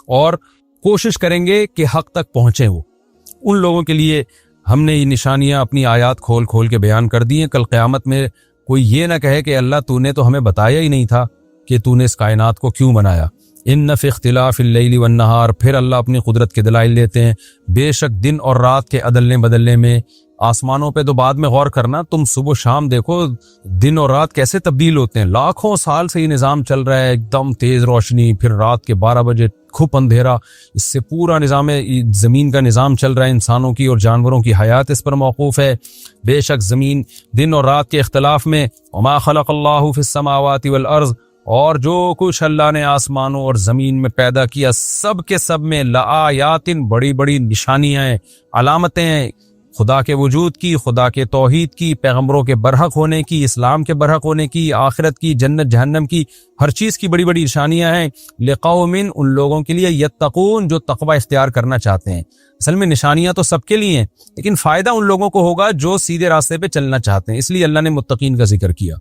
اور کوشش کریں گے کہ حق تک پہنچیں. وہ ان لوگوں کے لیے ہم نے یہ نشانیاں اپنی آیات کھول کھول کے بیان کر دی ہیں. کل قیامت میں کوئی یہ نہ کہے کہ اللہ تو نے تو ہمیں بتایا ہی نہیں تھا کہ تو نے اس کائنات کو کیوں بنایا. ان فی اختلاف اللیل والنہار, پھر اللہ اپنی قدرت کے دلائل دیتے ہیں. بے شک دن اور رات کے عدلنے بدلنے میں, آسمانوں پہ تو بعد میں غور کرنا, تم صبح شام دیکھو دن اور رات کیسے تبدیل ہوتے ہیں. لاکھوں سال سے یہ نظام چل رہا ہے, ایک دم تیز روشنی, پھر رات کے 12 بجے کھپ اندھیرا. اس سے پورا نظام زمین کا نظام چل رہا ہے, انسانوں کی اور جانوروں کی حیات اس پر موقوف ہے. بے شک زمین دن اور رات کے اختلاف میں, وما خلق اللہ فی السماوات والارض, اور جو کچھ اللہ نے آسمانوں اور زمین میں پیدا کیا سب کے سب میں لآیات, بڑی بڑی نشانیاں ہیں, علامتیں ہیں خدا کے وجود کی, خدا کے توحید کی, پیغمبروں کے برحق ہونے کی, اسلام کے برحق ہونے کی, آخرت کی, جنت جہنم کی, ہر چیز کی بڑی بڑی نشانیاں ہیں. لقوم, ان لوگوں کے لیے, یتقون, جو تقوی اختیار کرنا چاہتے ہیں. اصل میں نشانیاں تو سب کے لیے ہیں, لیکن فائدہ ان لوگوں کو ہوگا جو سیدھے راستے پہ چلنا چاہتے ہیں. اس لیے اللہ نے متقین کا ذکر کیا.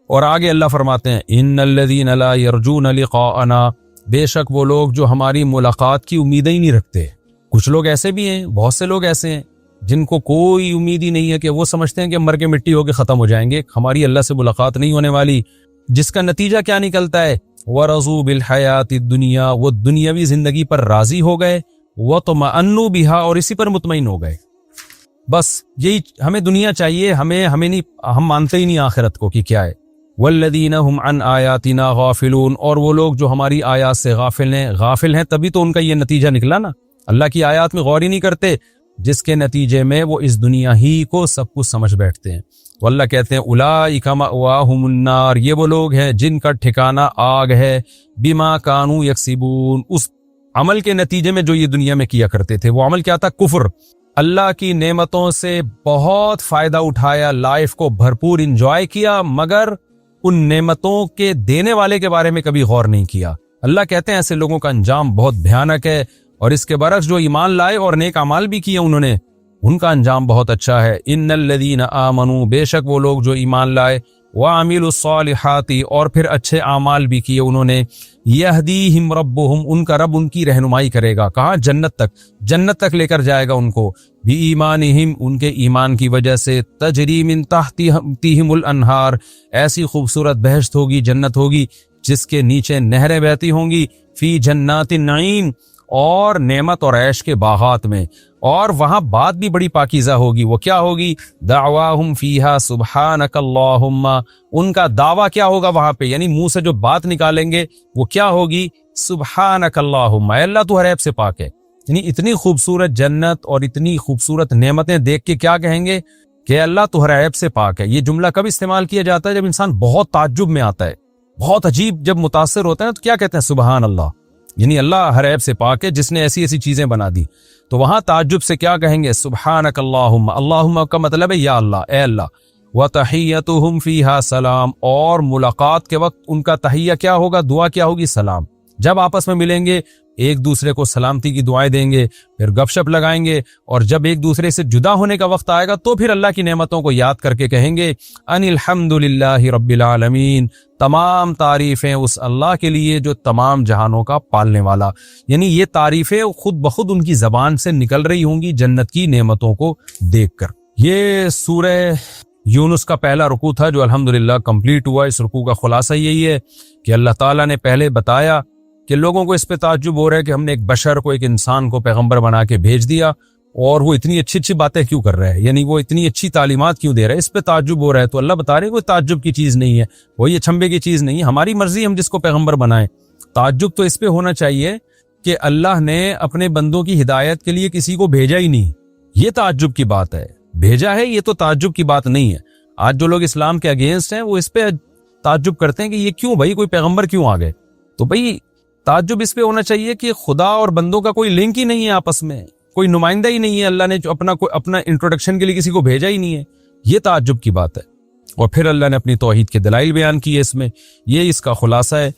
اور آگے اللہ فرماتے ہیں ان الذین لا یرجون لقاءنا, بے شک وہ لوگ جو ہماری ملاقات کی امیدیں ہی نہیں رکھتے. کچھ لوگ ایسے بھی ہیں, بہت سے لوگ ایسے ہیں جن کو کوئی امید ہی نہیں ہے, کہ وہ سمجھتے ہیں کہ مر کے مٹی ہو کے ختم ہو جائیں گے, ہماری اللہ سے ملاقات نہیں ہونے والی. جس کا نتیجہ کیا نکلتا ہے؟ وَرَضُوا بِالْحَيَاةِ الدُّنْيَا, وہ دنیاوی زندگی پر راضی ہو گئے. وَطْمَأَنُّوا بِهَا, اور اسی پر مطمئن ہو گئے. بس یہی ہمیں دنیا چاہیے, ہمیں نہیں, ہم مانتے ہی نہیں آخرت کو کہ کیا ہے. وَالَّذِينَ هُمْ عَنْ آيَاتِنَا غَافِلُونَ, اور وہ لوگ جو ہماری آیات سے غافل ہیں, تبھی تو ان کا یہ نتیجہ نکلا نا. اللہ کی آیات میں غور ہی نہیں کرتے, جس کے نتیجے میں وہ اس دنیا ہی کو سب کچھ سمجھ بیٹھتے ہیں. تو اللہ کہتے ہیں اولئک مأواہم النار, یہ وہ لوگ ہیں جن کا ٹھکانہ آگ ہے. بما کانوا یکسبون, اس عمل کے نتیجے میں جو یہ دنیا میں کیا کرتے تھے. وہ عمل کیا تھا؟ کفر. اللہ کی نعمتوں سے بہت فائدہ اٹھایا, لائف کو بھرپور انجوائے کیا, مگر ان نعمتوں کے دینے والے کے بارے میں کبھی غور نہیں کیا. اللہ کہتے ہیں ایسے لوگوں کا انجام بہت بھیانک ہے. اور اس کے برعکس جو ایمان لائے اور نیک اعمال بھی کیے انہوں نے, ان کا انجام بہت اچھا ہے. ان الذین آمنوا, بے شک وہ لوگ جو ایمان لائے, وعملوا الصالحات, اور پھر اچھے اعمال بھی کیے انہوں نے, یہدیہم ربہم, ان کا رب ان کی رہنمائی کرے گا. کہاں؟ جنت تک لے کر جائے گا ان کو. بِایمانہم, ان کے ایمان کی وجہ سے. تجری من تحتہم الانہار, ایسی خوبصورت بہشت ہوگی, جنت ہوگی جس کے نیچے نہریں بہتی ہوں گی. فی جنات النعیم, اور نعمت اور عیش کے باغات میں. اور وہاں بات بھی بڑی پاکیزہ ہوگی. وہ کیا ہوگی؟ دعواہم فیہا سبحانک اللہم, ان کا دعویٰ کیا ہوگا وہاں پہ, یعنی منہ سے جو بات نکالیں گے وہ کیا ہوگی؟ سبحانک اللہم, اے اللہ تو ہر عیب سے پاک ہے. یعنی اتنی خوبصورت جنت اور اتنی خوبصورت نعمتیں دیکھ کے کیا کہیں گے کہ اللہ تو ہر عیب سے پاک ہے. یہ جملہ کب استعمال کیا جاتا ہے؟ جب انسان بہت تعجب میں آتا ہے, بہت عجیب جب متاثر ہوتا ہے, تو کیا کہتے ہیں؟ سبحان اللہ, یعنی اللہ ہر عیب سے پاک ہے جس نے ایسی چیزیں بنا دی. تو وہاں تعجب سے کیا کہیں گے؟ سبحانک اللہم. اللہم کا مطلب ہے یا اللہ, اے اللہ. وتحیتہم فیہا سلام, اور ملاقات کے وقت ان کا تحیہ کیا ہوگا؟ دعا کیا ہوگی؟ سلام. جب آپس میں ملیں گے ایک دوسرے کو سلامتی کی دعائیں دیں گے، پھر گپ شپ لگائیں گے، اور جب ایک دوسرے سے جدا ہونے کا وقت آئے گا تو پھر اللہ کی نعمتوں کو یاد کر کے کہیں گے ان الحمد للہ رب العالمین، تمام تعریفیں اس اللہ کے لیے جو تمام جہانوں کا پالنے والا. یعنی یہ تعریفیں خود بخود ان کی زبان سے نکل رہی ہوں گی جنت کی نعمتوں کو دیکھ کر. یہ سورہ یونس کا پہلا رکوع تھا جو الحمدللہ کمپلیٹ ہوا. اس رکوع کا خلاصہ یہی ہے کہ اللہ تعالیٰ نے پہلے بتایا کہ لوگوں کو اس پہ تعجب ہو رہا ہے کہ ہم نے ایک بشر کو، ایک انسان کو پیغمبر بنا کے بھیج دیا اور وہ اتنی اچھی اچھی باتیں کیوں کر رہا ہے، یعنی وہ اتنی اچھی تعلیمات کیوں دے رہا ہے، اس پہ تعجب ہو رہا ہے. تو اللہ بتا رہے ہیں کوئی تعجب کی چیز نہیں ہے، کوئی اچھمبے کی چیز نہیں ہے، ہماری مرضی ہم جس کو پیغمبر بنائیں. تعجب تو اس پہ ہونا چاہیے کہ اللہ نے اپنے بندوں کی ہدایت کے لیے کسی کو بھیجا ہی نہیں، یہ تعجب کی بات ہے. بھیجا ہے یہ تو تعجب کی بات نہیں ہے. آج جو لوگ اسلام کے اگینسٹ ہیں وہ اس پہ تعجب کرتے ہیں کہ یہ کیوں بھائی، کوئی پیغمبر کیوں آ گئے. تو بھائی تعجب اس پہ ہونا چاہیے کہ خدا اور بندوں کا کوئی لنک ہی نہیں ہے آپس میں، کوئی نمائندہ ہی نہیں ہے، اللہ نے جو اپنا انٹروڈکشن کے لیے کسی کو بھیجا ہی نہیں ہے، یہ تعجب کی بات ہے. اور پھر اللہ نے اپنی توحید کے دلائل بیان کیے اس میں. یہ اس کا خلاصہ ہے.